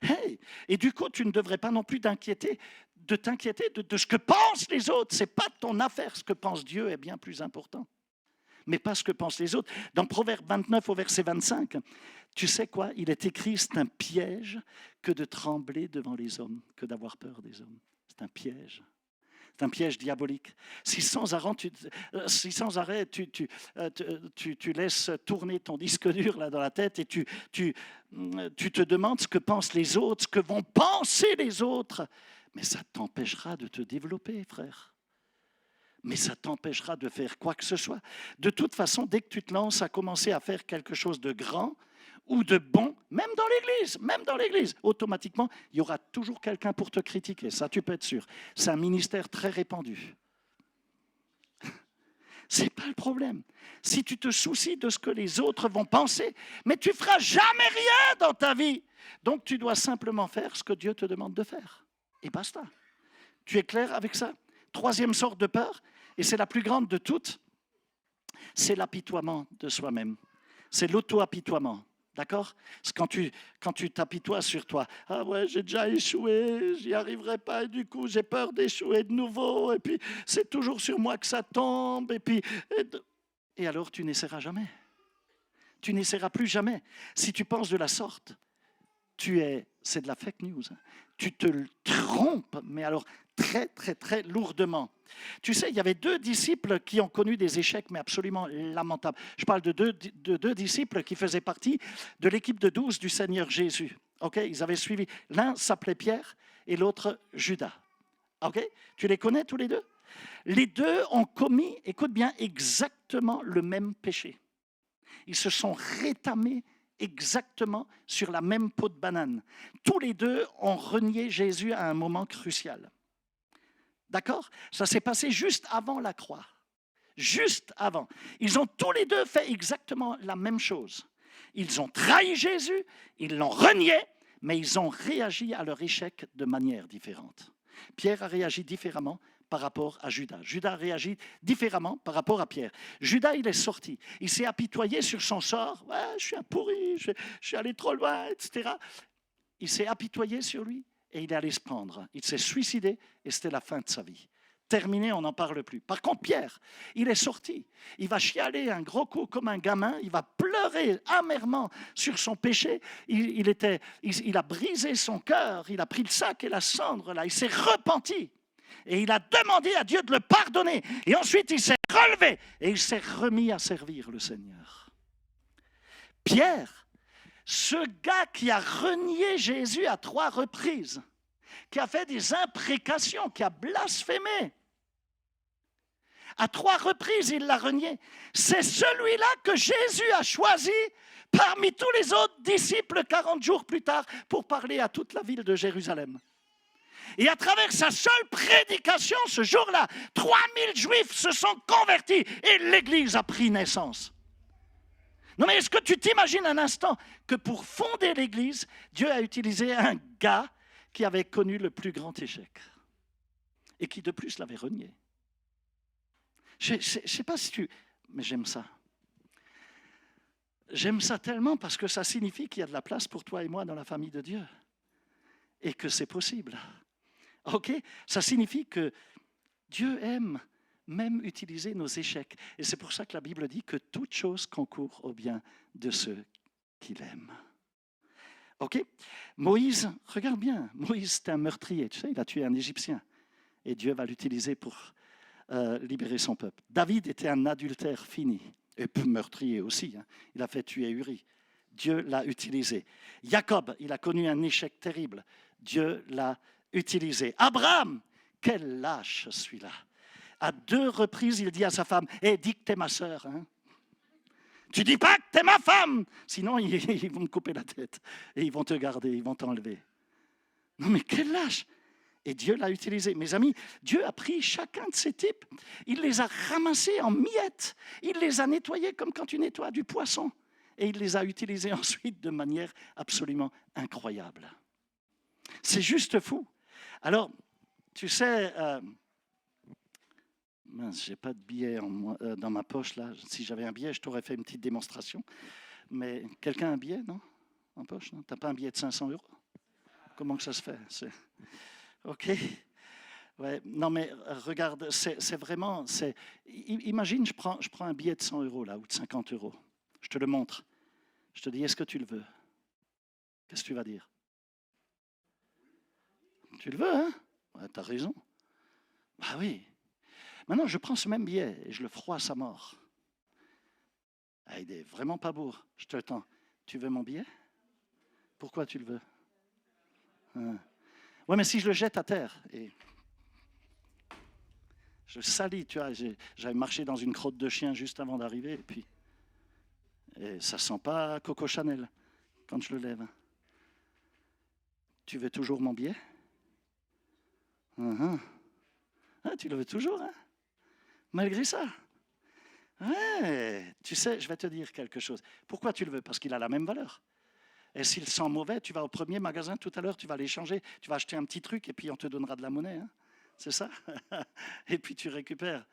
Hey, et du coup, tu ne devrais pas non plus t'inquiéter de ce que pensent les autres. Ce n'est pas ton affaire. Ce que pense Dieu est bien plus important. Mais pas ce que pensent les autres. Dans Proverbe 29 au verset 25, tu sais quoi? Il est écrit, c'est un piège que de trembler devant les hommes, que d'avoir peur des hommes. C'est un piège. C'est un piège diabolique. Si sans arrêt tu laisses tourner ton disque dur là dans la tête et tu te demandes ce que pensent les autres, ce que vont penser les autres, mais ça t'empêchera de te développer, frère. Mais ça t'empêchera de faire quoi que ce soit. De toute façon, dès que tu te lances à commencer à faire quelque chose de grand ou de bon, même dans l'église, automatiquement, il y aura toujours quelqu'un pour te critiquer. Ça, tu peux être sûr. C'est un ministère très répandu. Ce n'est pas le problème. Si tu te soucies de ce que les autres vont penser, mais tu ne feras jamais rien dans ta vie. Donc, tu dois simplement faire ce que Dieu te demande de faire. Et basta. Tu es clair avec ça? Troisième sorte de peur, et c'est la plus grande de toutes, c'est l'apitoiement de soi-même. C'est l'auto-apitoiement, d'accord? C'est quand tu t'apitoies sur toi. Ah ouais, j'ai déjà échoué, j'y arriverai pas, et du coup j'ai peur d'échouer de nouveau, et puis c'est toujours sur moi que ça tombe, et alors tu n'essaieras jamais. Tu n'essaieras plus jamais. Si tu penses de la sorte, c'est de la fake news. Tu te trompes, mais alors très, très, très lourdement. Tu sais, il y avait 2 disciples qui ont connu des échecs, mais absolument lamentables. Je parle de deux disciples qui faisaient partie de l'équipe de 12 du Seigneur Jésus. Okay? Ils avaient suivi. L'un s'appelait Pierre et l'autre Judas. Okay? Tu les connais tous les deux? Les deux ont commis, écoute bien, exactement le même péché. Ils se sont rétamés exactement sur la même peau de banane. Tous les deux ont renié Jésus à un moment crucial. D'accord? Ça s'est passé juste avant la croix. Juste avant. Ils ont tous les deux fait exactement la même chose. Ils ont trahi Jésus, ils l'ont renié, mais ils ont réagi à leur échec de manière différente. Pierre a réagi différemment par rapport à Judas. Judas a réagi différemment par rapport à Pierre. Judas, il est sorti. Il s'est apitoyé sur son sort. Ouais, je suis un pourri, je suis allé trop loin, etc. Il s'est apitoyé sur lui et il est allé se prendre. Il s'est suicidé et c'était la fin de sa vie. Terminé, on n'en parle plus. Par contre, Pierre, il est sorti. Il va chialer un gros coup comme un gamin. Il va pleurer amèrement sur son péché. Il a brisé son cœur. Il a pris le sac et la cendre. Là. Il s'est repenti. Et il a demandé à Dieu de le pardonner. Et ensuite, il s'est relevé et il s'est remis à servir le Seigneur. Pierre, ce gars qui a renié Jésus à 3 reprises, qui a fait des imprécations, qui a blasphémé, à 3 reprises, il l'a renié. C'est celui-là que Jésus a choisi parmi tous les autres disciples 40 jours plus tard pour parler à toute la ville de Jérusalem. Et à travers sa seule prédication, ce jour-là, 3000 Juifs se sont convertis et l'Église a pris naissance. Non mais est-ce que tu t'imagines un instant que pour fonder l'Église, Dieu a utilisé un gars qui avait connu le plus grand échec et qui de plus l'avait renié. Je ne sais pas si tu... Mais j'aime ça. J'aime ça tellement parce que ça signifie qu'il y a de la place pour toi et moi dans la famille de Dieu et que c'est possible. Ok? Ça signifie que Dieu aime même utiliser nos échecs. Et c'est pour ça que la Bible dit que toute chose concourt au bien de ceux qui l'aiment. Ok? Moïse, regarde bien, Moïse c'était un meurtrier, tu sais, il a tué un Égyptien. Et Dieu va l'utiliser pour libérer son peuple. David était un adultère fini, et peu meurtrier aussi, hein. Il a fait tuer Uri. Dieu l'a utilisé. Jacob, il a connu un échec terrible. Dieu l'a utilisé. Abraham, quel lâche celui-là. À 2 reprises, il dit à sa femme, « dis que t'es ma sœur. Hein. Tu dis pas que t'es ma femme, sinon ils vont me couper la tête et ils vont te garder, ils vont t'enlever. » Non mais quel lâche. Et Dieu l'a utilisé. Mes amis, Dieu a pris chacun de ces types, il les a ramassés en miettes, il les a nettoyés comme quand tu nettoies du poisson. Et il les a utilisés ensuite de manière absolument incroyable. C'est juste fou. Alors, tu sais, mince, je n'ai pas de billet dans ma poche là. Si j'avais un billet, je t'aurais fait une petite démonstration. Mais quelqu'un a un billet, non? En poche, non? Tu n'as pas un billet de 500 €? Comment que ça se fait? OK. Ouais. Non, mais regarde, c'est vraiment... Imagine, je prends un billet de 100 € là, ou de 50 €. Je te le montre. Je te dis, est-ce que tu le veux? Qu'est-ce que tu vas dire? Tu le veux, hein? Ouais, tu as raison. Bah oui. Maintenant, je prends ce même billet et je le froisse à mort. Ah, il n'est vraiment pas beau. Je te le tends. Tu veux mon billet? Pourquoi tu le veux? Oui, mais si je le jette à terre et je salis, tu vois, j'avais marché dans une crotte de chien juste avant d'arriver et puis ça sent pas Coco Chanel quand je le lève. Tu veux toujours mon billet? Ah, tu le veux toujours, hein? Malgré ça. Ouais, tu sais, je vais te dire quelque chose. Pourquoi tu le veux? Parce qu'il a la même valeur. Et s'il sent mauvais, tu vas au premier magasin tout à l'heure, tu vas l'échanger, tu vas acheter un petit truc et puis on te donnera de la monnaie. Hein? C'est ça? Et puis tu récupères.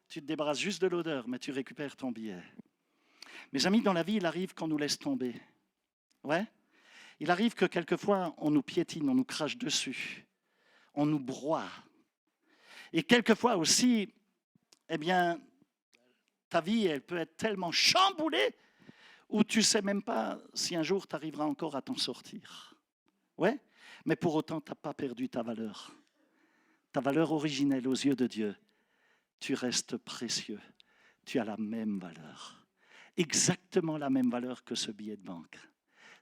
Tu te débarrasses juste de l'odeur, mais tu récupères ton billet. Mes amis, dans la vie, il arrive qu'on nous laisse tomber. Ouais? Il arrive que quelquefois, on nous piétine, on nous crache dessus, on nous broie. Et quelquefois aussi, eh bien, ta vie, elle peut être tellement chamboulée où tu ne sais même pas si un jour tu arriveras encore à t'en sortir. Ouais, mais pour autant, tu n'as pas perdu ta valeur. Ta valeur originelle aux yeux de Dieu, tu restes précieux. Tu as la même valeur. Exactement la même valeur que ce billet de banque.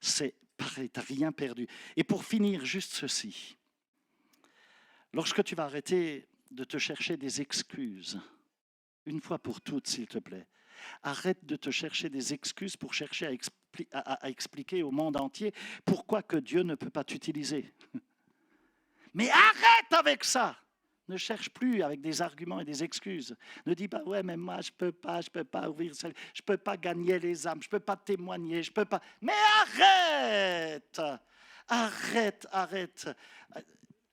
C'est pareil, tu n'as rien perdu. Et pour finir, juste ceci. Lorsque tu vas arrêter de te chercher des excuses, une fois pour toutes, s'il te plaît, arrête de te chercher des excuses pour chercher à expliquer au monde entier pourquoi que Dieu ne peut pas t'utiliser. Mais arrête avec ça! Ne cherche plus avec des arguments et des excuses. Ne dis pas, ouais, mais moi, je peux pas ouvrir ça, je peux pas gagner les âmes, je peux pas témoigner, je peux pas. Mais arrête! Arrête.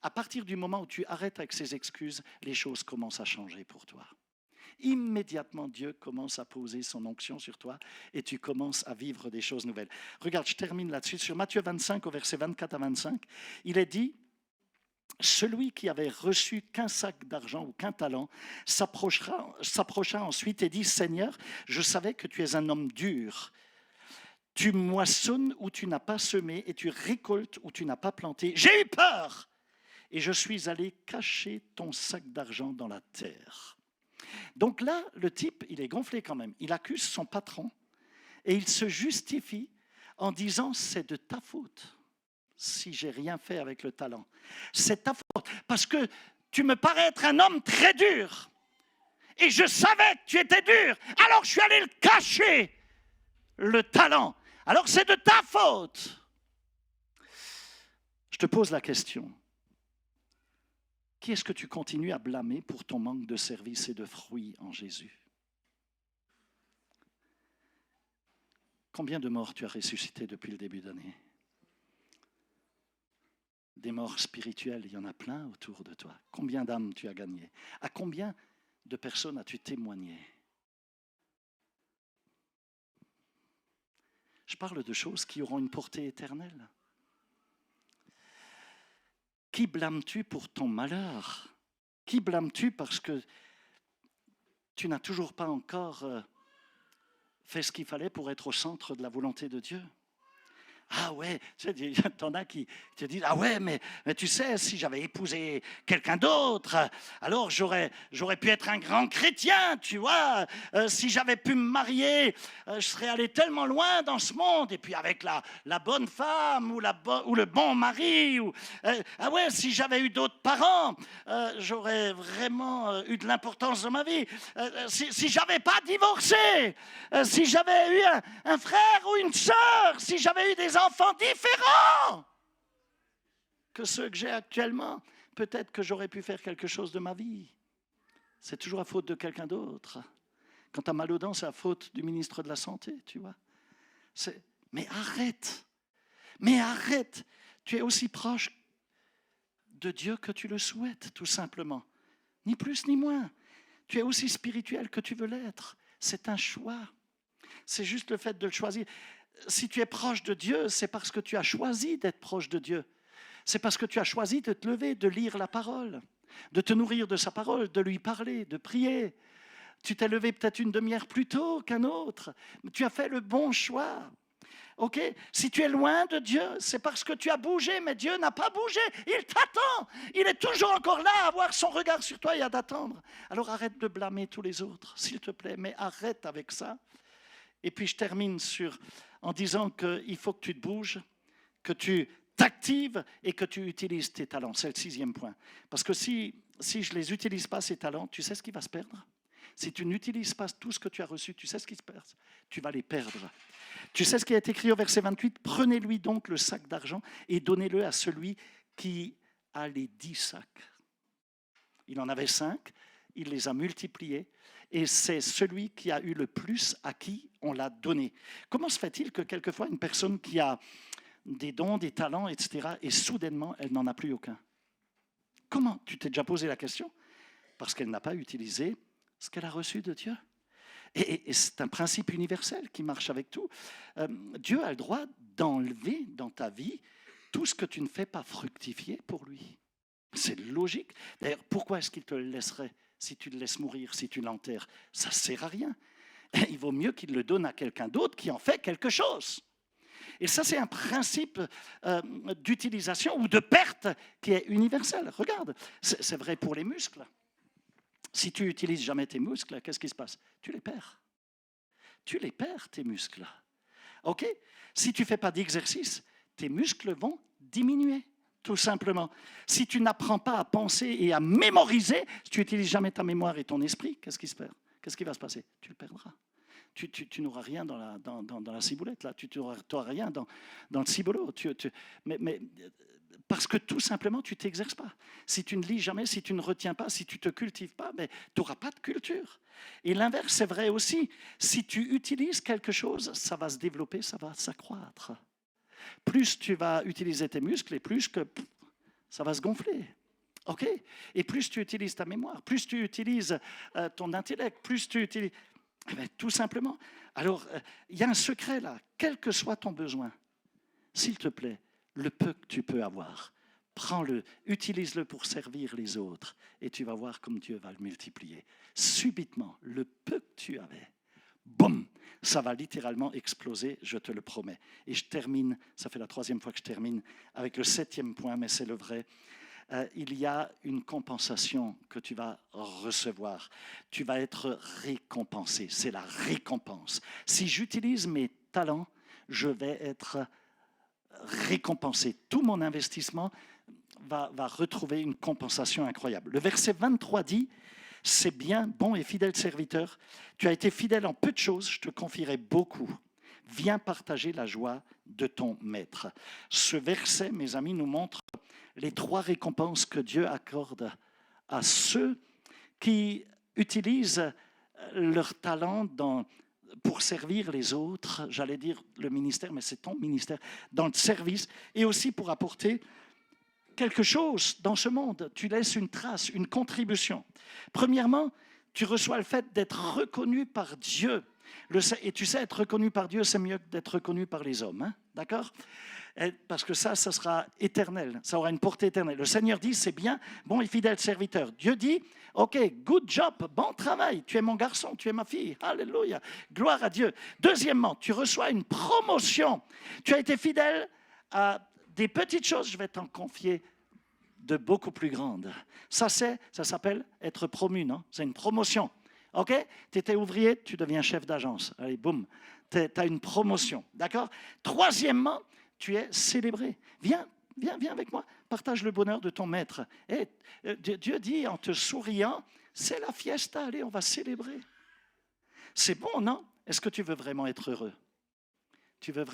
À partir du moment où tu arrêtes avec ces excuses, les choses commencent à changer pour toi. Immédiatement, Dieu commence à poser son onction sur toi et tu commences à vivre des choses nouvelles. Regarde, je termine là-dessus. Sur Matthieu 25, au verset 24 à 25, il est dit, celui qui avait reçu qu'un sac d'argent ou qu'un talent s'approcha ensuite et dit, Seigneur, je savais que tu es un homme dur. Tu moissonnes où tu n'as pas semé et tu récoltes où tu n'as pas planté. J'ai eu peur et je suis allé cacher ton sac d'argent dans la terre. Donc là, le type, il est gonflé quand même. Il accuse son patron et il se justifie en disant, c'est de ta faute si j'ai rien fait avec le talent. C'est ta faute parce que tu me parais être un homme très dur et je savais que tu étais dur. Alors je suis allé le cacher, le talent. Alors c'est de ta faute. Je te pose la question. Qui est-ce que tu continues à blâmer pour ton manque de service et de fruits en Jésus? Combien de morts tu as ressuscité depuis le début d'année? Des morts spirituelles, il y en a plein autour de toi. Combien d'âmes tu as gagnées? À combien de personnes as-tu témoigné? Je parle de choses qui auront une portée éternelle. Qui blâmes-tu pour ton malheur? Qui blâmes-tu parce que tu n'as toujours pas encore fait ce qu'il fallait pour être au centre de la volonté de Dieu. Ah ouais, tu sais, il y en a qui te disent, ah ouais, mais tu sais, si j'avais épousé quelqu'un d'autre, alors j'aurais pu être un grand chrétien, tu vois. Si j'avais pu me marier, je serais allé tellement loin dans ce monde. Et puis avec la bonne femme ou le bon mari. Ah ouais, si j'avais eu d'autres parents, j'aurais vraiment eu de l'importance dans ma vie. Si j'avais pas divorcé, si j'avais eu un frère ou une sœur, si j'avais eu des enfants différents que ceux que j'ai actuellement, peut-être que j'aurais pu faire quelque chose de ma vie. C'est toujours la faute de quelqu'un d'autre. Quand tu as mal aux dents, c'est la faute du ministre de la Santé, tu vois. Mais arrête. Tu es aussi proche de Dieu que tu le souhaites, tout simplement. Ni plus ni moins. Tu es aussi spirituel que tu veux l'être. C'est un choix. C'est juste le fait de le choisir. Si tu es proche de Dieu, c'est parce que tu as choisi d'être proche de Dieu. C'est parce que tu as choisi de te lever, de lire la parole, de te nourrir de sa parole, de lui parler, de prier. Tu t'es levé peut-être une demi-heure plus tôt qu'un autre. Tu as fait le bon choix. Ok? Si tu es loin de Dieu, c'est parce que tu as bougé, mais Dieu n'a pas bougé. Il t'attend. Il est toujours encore là à avoir son regard sur toi et à t'attendre. Alors arrête de blâmer tous les autres, s'il te plaît, mais arrête avec ça. Et puis je termine en disant qu'il faut que tu te bouges, que tu t'actives et que tu utilises tes talents. C'est le 6e point. Parce que si je ne les utilise pas, ces talents, tu sais ce qui va se perdre? Si tu n'utilises pas tout ce que tu as reçu, tu sais ce qui se perd? Tu vas les perdre. Tu sais ce qui est écrit au verset 28? Prenez-lui donc le sac d'argent et donnez-le à celui qui a les 10 sacs. Il en avait 5, il les a multipliés. Et c'est celui qui a eu le plus à qui on l'a donné. Comment se fait-il que quelquefois une personne qui a des dons, des talents, etc., et soudainement, elle n'en a plus aucun? Comment? Tu t'es déjà posé la question? Parce qu'elle n'a pas utilisé ce qu'elle a reçu de Dieu. Et c'est un principe universel qui marche avec tout. Dieu a le droit d'enlever dans ta vie tout ce que tu ne fais pas fructifier pour lui. C'est logique. D'ailleurs, pourquoi est-ce qu'il te le laisserait? Si tu le laisses mourir, si tu l'enterres, ça ne sert à rien. Il vaut mieux qu'il le donne à quelqu'un d'autre qui en fait quelque chose. Et ça, c'est un principe d'utilisation ou de perte qui est universel. Regarde, c'est vrai pour les muscles. Si tu n'utilises jamais tes muscles, qu'est-ce qui se passe? Tu les perds. Tu les perds, tes muscles. OK? Si tu ne fais pas d'exercice, tes muscles vont diminuer. Tout simplement. Si tu n'apprends pas à penser et à mémoriser, si tu n'utilises jamais ta mémoire et ton esprit, qu'est-ce qui se perd? Qu'est-ce qui va se passer? Tu le perdras. Tu n'auras rien dans la ciboulette, là. Tu n'auras rien dans le cibolo. Mais parce que tout simplement, tu ne t'exerces pas. Si tu ne lis jamais, si tu ne retiens pas, si tu ne te cultives pas, tu n'auras pas de culture. Et l'inverse, c'est vrai aussi. Si tu utilises quelque chose, ça va se développer, ça va s'accroître. Plus tu vas utiliser tes muscles et plus que ça va se gonfler. OK? Et plus tu utilises ta mémoire, plus tu utilises ton intellect, plus tu utilises... tout simplement. Alors, il y a un secret là. Quel que soit ton besoin, s'il te plaît, le peu que tu peux avoir, prends-le, utilise-le pour servir les autres et tu vas voir comme Dieu va le multiplier. Subitement, le peu que tu avais, boum, ça va littéralement exploser, je te le promets. Et je termine, ça fait la 3e fois que je termine, avec le 7e point, mais c'est le vrai. Il y a une compensation que tu vas recevoir. Tu vas être récompensé, c'est la récompense. Si j'utilise mes talents, je vais être récompensé. Tout mon investissement va retrouver une compensation incroyable. Le verset 23 dit... C'est bien, bon et fidèle serviteur. Tu as été fidèle en peu de choses, je te confierai beaucoup. Viens partager la joie de ton maître. Ce verset, mes amis, nous montre les 3 récompenses que Dieu accorde à ceux qui utilisent leur talent pour servir les autres. J'allais dire le ministère, mais c'est ton ministère, dans le service, et aussi pour apporter quelque chose dans ce monde, tu laisses une trace, une contribution. Premièrement, tu reçois le fait d'être reconnu par Dieu. Et tu sais, être reconnu par Dieu, c'est mieux que d'être reconnu par les hommes. Hein? D'accord? Parce que ça sera éternel, ça aura une portée éternelle. Le Seigneur dit, c'est bien, bon et fidèle serviteur. Dieu dit, ok, good job, bon travail, tu es mon garçon, tu es ma fille, alléluia, gloire à Dieu. Deuxièmement, tu reçois une promotion. Tu as été fidèle à des petites choses, je vais t'en confier de beaucoup plus grandes. Ça s'appelle être promu, non? C'est une promotion. Ok? Tu étais ouvrier, tu deviens chef d'agence. Allez, boum, tu as une promotion. D'accord? Troisièmement, tu es célébré. Viens avec moi, partage le bonheur de ton maître. Et Dieu dit en te souriant, c'est la fiesta, allez, on va célébrer. C'est bon, non? Est-ce que tu veux vraiment être heureux? Tu veux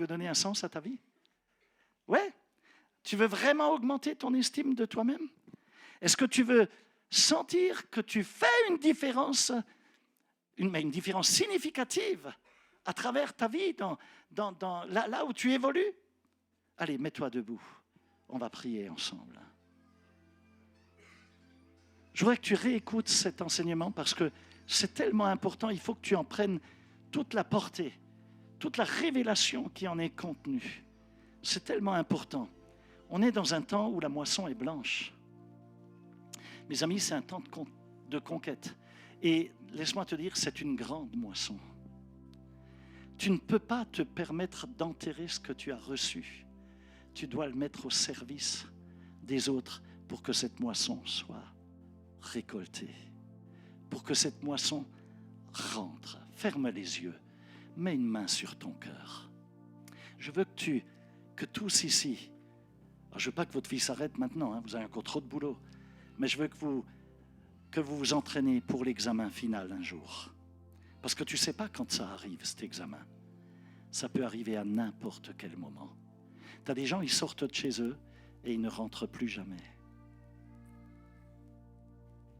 donner un sens à ta vie? Ouais? Tu veux vraiment augmenter ton estime de toi-même? Est-ce que tu veux sentir que tu fais une différence significative à travers ta vie, là où tu évolues? Allez, mets-toi debout. On va prier ensemble. Je voudrais que tu réécoutes cet enseignement parce que c'est tellement important. Il faut que tu en prennes toute la portée, toute la révélation qui en est contenue. C'est tellement important. On est dans un temps où la moisson est blanche. Mes amis, c'est un temps de conquête. Et laisse-moi te dire, c'est une grande moisson. Tu ne peux pas te permettre d'enterrer ce que tu as reçu. Tu dois le mettre au service des autres pour que cette moisson soit récoltée. Pour que cette moisson rentre. Ferme les yeux. Mets une main sur ton cœur. Je veux que tous ici, alors je ne veux pas que votre vie s'arrête maintenant, hein, vous avez encore trop de boulot, mais je veux que vous vous entraînez pour l'examen final un jour. Parce que tu ne sais pas quand ça arrive, cet examen. Ça peut arriver à n'importe quel moment. Tu as des gens, ils sortent de chez eux et ils ne rentrent plus jamais.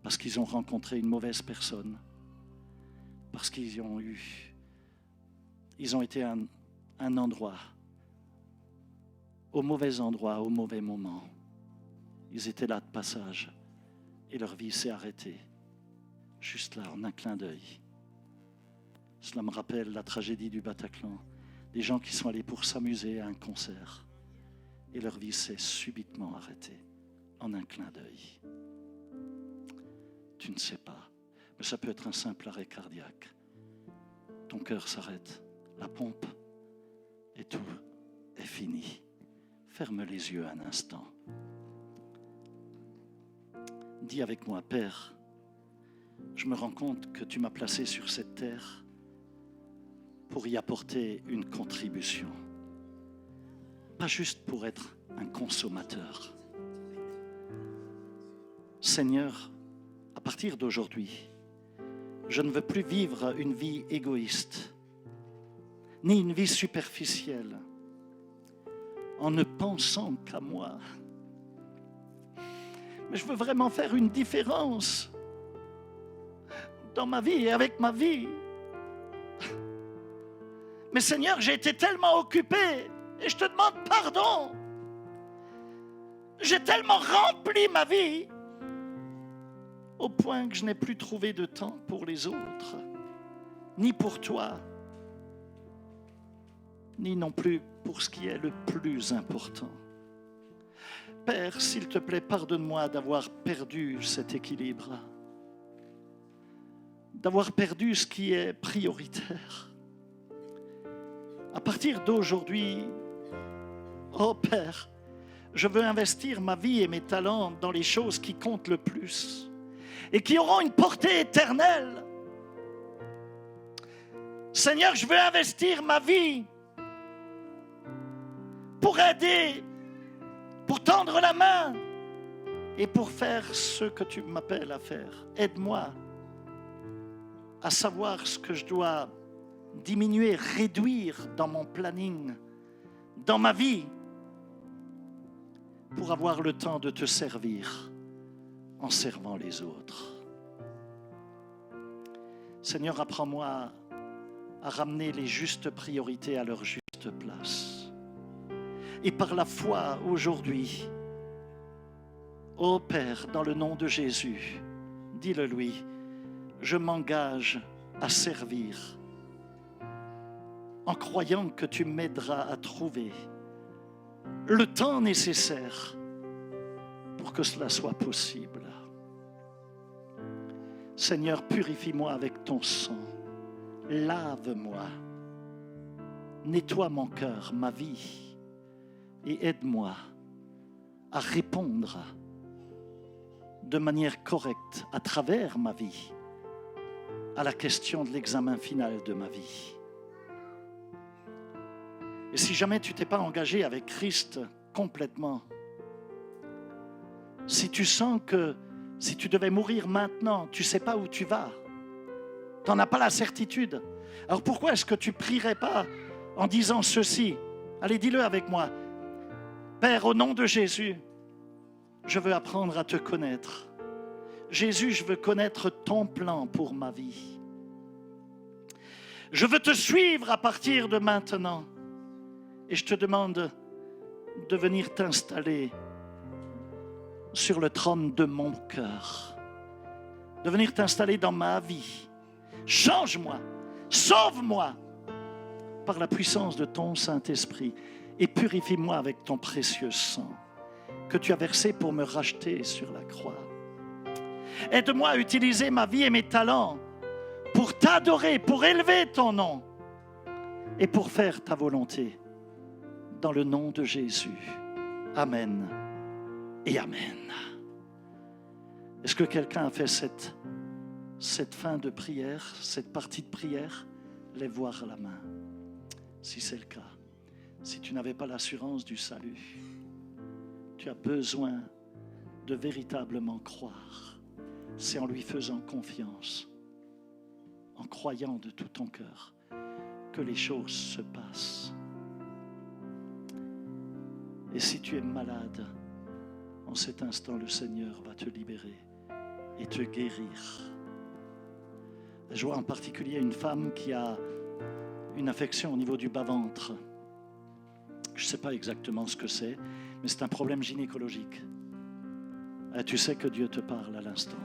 Parce qu'ils ont rencontré une mauvaise personne. Parce qu'ils ont été à un endroit, au mauvais endroit, au mauvais moment. Ils étaient là de passage et leur vie s'est arrêtée. Juste là, en un clin d'œil. Cela me rappelle la tragédie du Bataclan. Des gens qui sont allés pour s'amuser à un concert et leur vie s'est subitement arrêtée en un clin d'œil. Tu ne sais pas, mais ça peut être un simple arrêt cardiaque. Ton cœur s'arrête, la pompe et tout est fini. Ferme les yeux un instant. Dis avec moi, Père, je me rends compte que tu m'as placé sur cette terre pour y apporter une contribution. Pas juste pour être un consommateur. Seigneur, à partir d'aujourd'hui, je ne veux plus vivre une vie égoïste, ni une vie superficielle, en ne pensant qu'à moi. Mais je veux vraiment faire une différence dans ma vie et avec ma vie. Mais Seigneur, j'ai été tellement occupé et je te demande pardon. J'ai tellement rempli ma vie au point que je n'ai plus trouvé de temps pour les autres, ni pour toi, ni non plus pour ce qui est le plus important. Père, s'il te plaît, pardonne-moi d'avoir perdu cet équilibre, d'avoir perdu ce qui est prioritaire. À partir d'aujourd'hui, oh Père, je veux investir ma vie et mes talents dans les choses qui comptent le plus et qui auront une portée éternelle. Seigneur, je veux investir ma vie pour aider, pour tendre la main et pour faire ce que tu m'appelles à faire. Aide-moi à savoir ce que je dois diminuer, réduire dans mon planning, dans ma vie, pour avoir le temps de te servir en servant les autres. Seigneur, apprends-moi à ramener les justes priorités à leur juste place. Et par la foi aujourd'hui, ô Père, dans le nom de Jésus, dis-le lui, je m'engage à servir en croyant que tu m'aideras à trouver le temps nécessaire pour que cela soit possible. Seigneur, purifie-moi avec ton sang. Lave-moi. Nettoie mon cœur, ma vie, et aide-moi à répondre de manière correcte à travers ma vie à la question de l'examen final de ma vie. Et si jamais tu t'es pas engagé avec Christ complètement, si tu sens que si tu devais mourir maintenant, tu ne sais pas où tu vas, tu n'en as pas la certitude, alors pourquoi est-ce que tu ne prierais pas en disant ceci? Allez, dis-le avec moi. Père, au nom de Jésus, je veux apprendre à te connaître. Jésus, je veux connaître ton plan pour ma vie. Je veux te suivre à partir de maintenant. Et je te demande de venir t'installer sur le trône de mon cœur. De venir t'installer dans ma vie. Change-moi, sauve-moi par la puissance de ton Saint-Esprit et purifie-moi avec ton précieux sang que tu as versé pour me racheter sur la croix. Aide-moi à utiliser ma vie et mes talents pour t'adorer, pour élever ton nom et pour faire ta volonté. Dans le nom de Jésus. Amen et Amen. Est-ce que quelqu'un a fait cette fin de prière, cette partie de prière? Lève voir la main. Si c'est le cas, si tu n'avais pas l'assurance du salut, tu as besoin de véritablement croire. C'est en lui faisant confiance, en croyant de tout ton cœur, que les choses se passent. Et si tu es malade, en cet instant, le Seigneur va te libérer et te guérir. Je vois en particulier une femme qui a une affection au niveau du bas-ventre. Je ne sais pas exactement ce que c'est, mais c'est un problème gynécologique. Et tu sais que Dieu te parle à l'instant.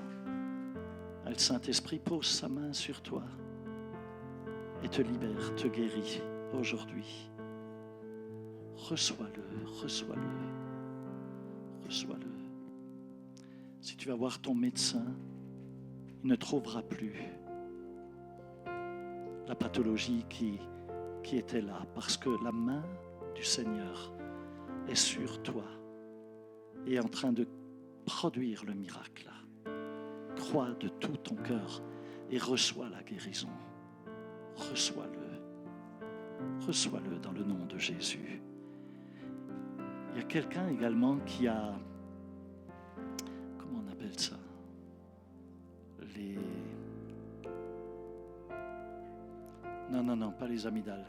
Et le Saint-Esprit pose sa main sur toi et te libère, te guérit aujourd'hui. Reçois-le, reçois-le, reçois-le. Si tu vas voir ton médecin, il ne trouvera plus la pathologie qui était là, parce que la main du Seigneur est sur toi et est en train de produire le miracle. Crois de tout ton cœur et reçois la guérison. Reçois-le. Reçois-le dans le nom de Jésus. Il y a quelqu'un également qui a, comment on appelle ça? Non, pas les amygdales.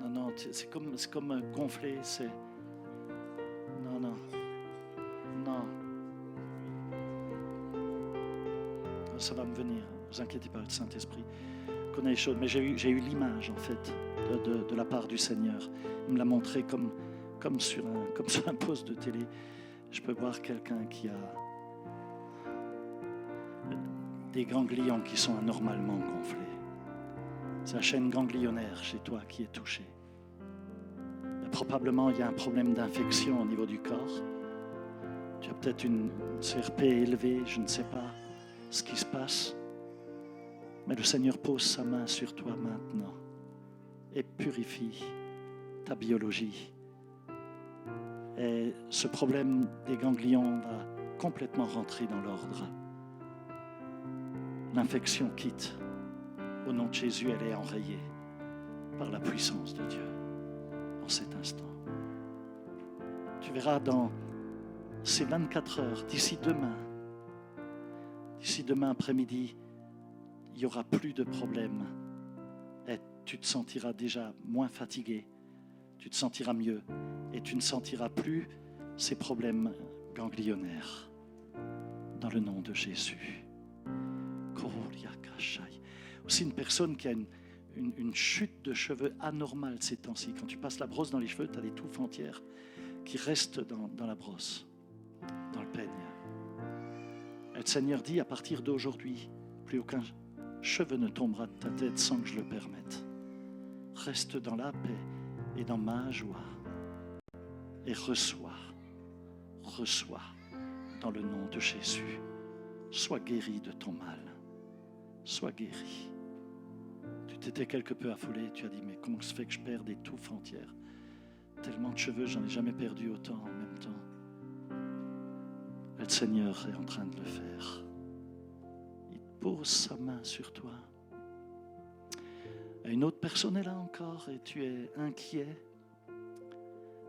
Non, c'est comme gonflé, c'est... Non. Ça va me venir, ne vous inquiétez pas, le Saint-Esprit connaît les choses. Mais j'ai eu l'image, en fait, de la part du Seigneur. Il me l'a montré comme sur un poste de télé. Je peux voir quelqu'un qui a des ganglions qui sont anormalement gonflés. C'est la chaîne ganglionnaire chez toi qui est touchée. Et probablement, il y a un problème d'infection au niveau du corps. Tu as peut-être une CRP élevée, je ne sais pas ce qui se passe. Mais le Seigneur pose sa main sur toi maintenant et purifie ta biologie. Et ce problème des ganglions va complètement rentrer dans l'ordre. L'infection quitte. Au nom de Jésus, elle est enrayée par la puissance de Dieu en cet instant. Tu verras dans ces 24 heures, d'ici demain après-midi, il n'y aura plus de problème. Et tu te sentiras déjà moins fatigué. Tu te sentiras mieux. Et tu ne sentiras plus ces problèmes ganglionnaires. Dans le nom de Jésus. Aussi une personne qui a une chute de cheveux anormale ces temps-ci. Quand tu passes la brosse dans les cheveux, tu as des touffes entières qui restent dans la brosse, dans le peigne. Et le Seigneur dit, à partir d'aujourd'hui, plus aucun cheveu ne tombera de ta tête sans que je le permette. Reste dans la paix et dans ma joie. et reçois dans le nom de Jésus. Sois guéri de ton mal. Sois guéri. Tu t'étais quelque peu affolé, tu as dit, mais comment se fait que je perds des touffes entières? Tellement de cheveux, j'en ai jamais perdu autant en même temps. Et le Seigneur est en train de le faire. Il pose sa main sur toi. Et une autre personne est là encore et tu es inquiet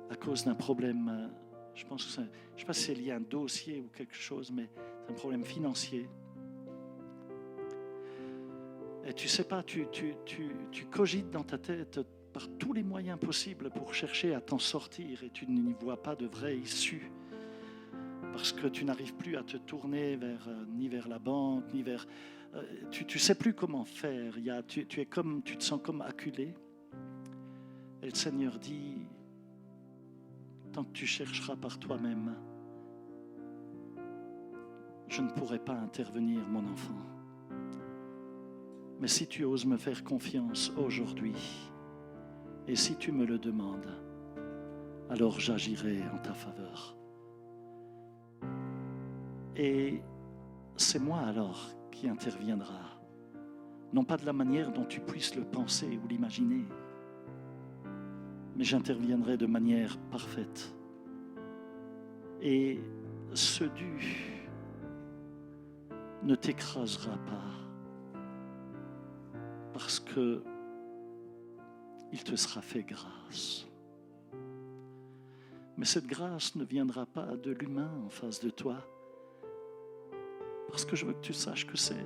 à cause d'un problème. Je pense que je ne sais pas si c'est lié à un dossier ou quelque chose, mais c'est un problème financier. Et tu ne sais pas, tu cogites dans ta tête par tous les moyens possibles pour chercher à t'en sortir et tu n'y vois pas de vraie issue. Parce que tu n'arrives plus à te tourner ni vers la banque, ni vers... tu ne sais plus comment faire. Tu te sens comme acculé. Et le Seigneur dit, tant que tu chercheras par toi-même, je ne pourrai pas intervenir, mon enfant. Mais si tu oses me faire confiance aujourd'hui, et si tu me le demandes, alors j'agirai en ta faveur. Et c'est moi alors qui interviendra, non pas de la manière dont tu puisses le penser ou l'imaginer, mais j'interviendrai de manière parfaite. Et ce dû ne t'écrasera pas, parce que il te sera fait grâce. Mais cette grâce ne viendra pas de l'humain en face de toi, parce que je veux que tu saches que c'est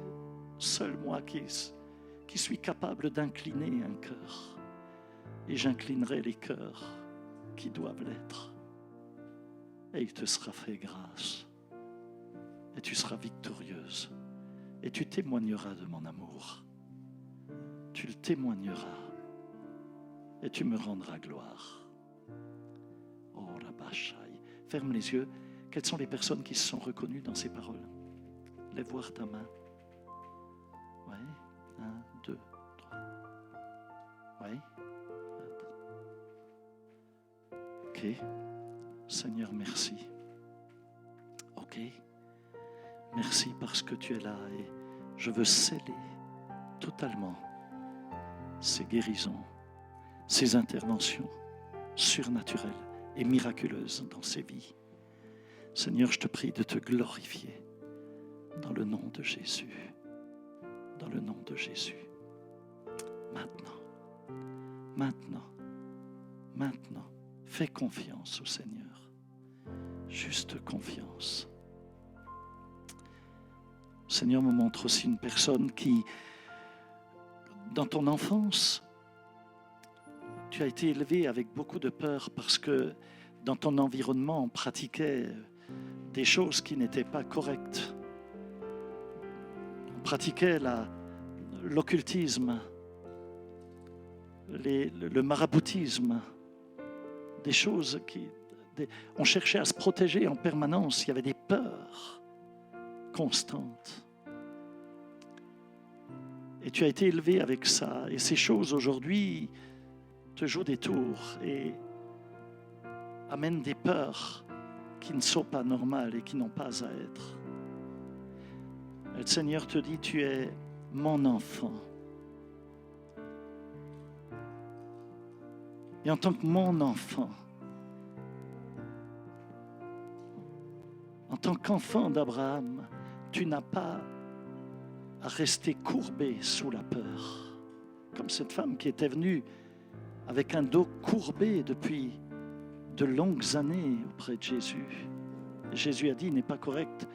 seul moi qui suis capable d'incliner un cœur. Et j'inclinerai les cœurs qui doivent l'être. Et il te sera fait grâce. Et tu seras victorieuse. Et tu témoigneras de mon amour. Tu le témoigneras. Et tu me rendras gloire. Oh la bâchaille. Ferme les yeux. Quelles sont les personnes qui se sont reconnues dans ces paroles? Lève voir ta main. Oui. 1, 2, 3. Oui. Ok. Seigneur, merci. Ok. Merci parce que tu es là et je veux sceller totalement ces guérisons, ces interventions surnaturelles et miraculeuses dans ces vies. Seigneur, je te prie de te glorifier dans le nom de Jésus. Dans le nom de Jésus. Maintenant, fais confiance au Seigneur. Juste confiance. Le Seigneur me montre aussi une personne qui, dans ton enfance, tu as été élevé avec beaucoup de peur parce que dans ton environnement, on pratiquait des choses qui n'étaient pas correctes. On pratiquait l'occultisme, le maraboutisme, des choses on cherchait à se protéger en permanence. Il y avait des peurs constantes. Et tu as été élevé avec ça. Et ces choses aujourd'hui te jouent des tours et amènent des peurs qui ne sont pas normales et qui n'ont pas à être. Et le Seigneur te dit, tu es mon enfant. Et en tant que mon enfant, en tant qu'enfant d'Abraham, tu n'as pas à rester courbé sous la peur. Comme cette femme qui était venue avec un dos courbé depuis de longues années auprès de Jésus. Et Jésus a dit, il n'est pas correct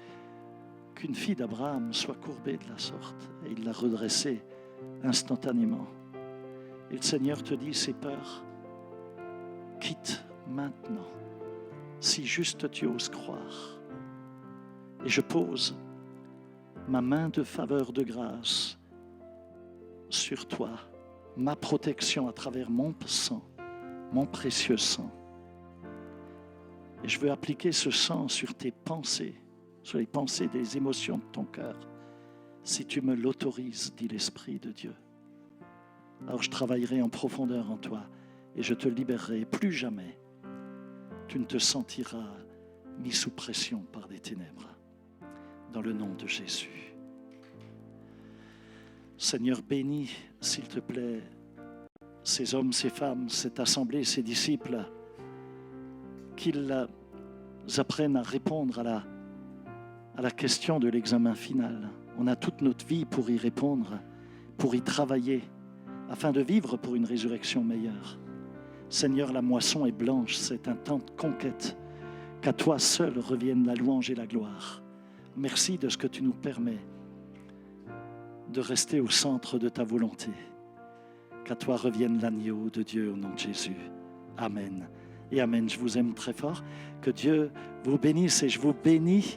qu'une fille d'Abraham soit courbée de la sorte. Et il l'a redressée instantanément. Et le Seigneur te dit, ces peurs, quitte maintenant, si juste tu oses croire. Et je pose ma main de faveur de grâce sur toi, ma protection à travers mon sang, mon précieux sang. Et je veux appliquer ce sang sur tes pensées, sur les pensées des émotions de ton cœur. Si tu me l'autorises, dit l'Esprit de Dieu. Alors je travaillerai en profondeur en toi et je te libérerai. Plus jamais tu ne te sentiras mis sous pression par des ténèbres. Dans le nom de Jésus. Seigneur, bénis, s'il te plaît, ces hommes, ces femmes, cette assemblée, ces disciples, qu'ils apprennent à répondre à la question de l'examen final. On a toute notre vie pour y répondre, pour y travailler, afin de vivre pour une résurrection meilleure. Seigneur, la moisson est blanche, c'est un temps de conquête. Qu'à toi seul revienne la louange et la gloire. Merci de ce que tu nous permets de rester au centre de ta volonté. Qu'à toi revienne l'agneau de Dieu au nom de Jésus. Amen. Et amen. Je vous aime très fort. Que Dieu vous bénisse et je vous bénis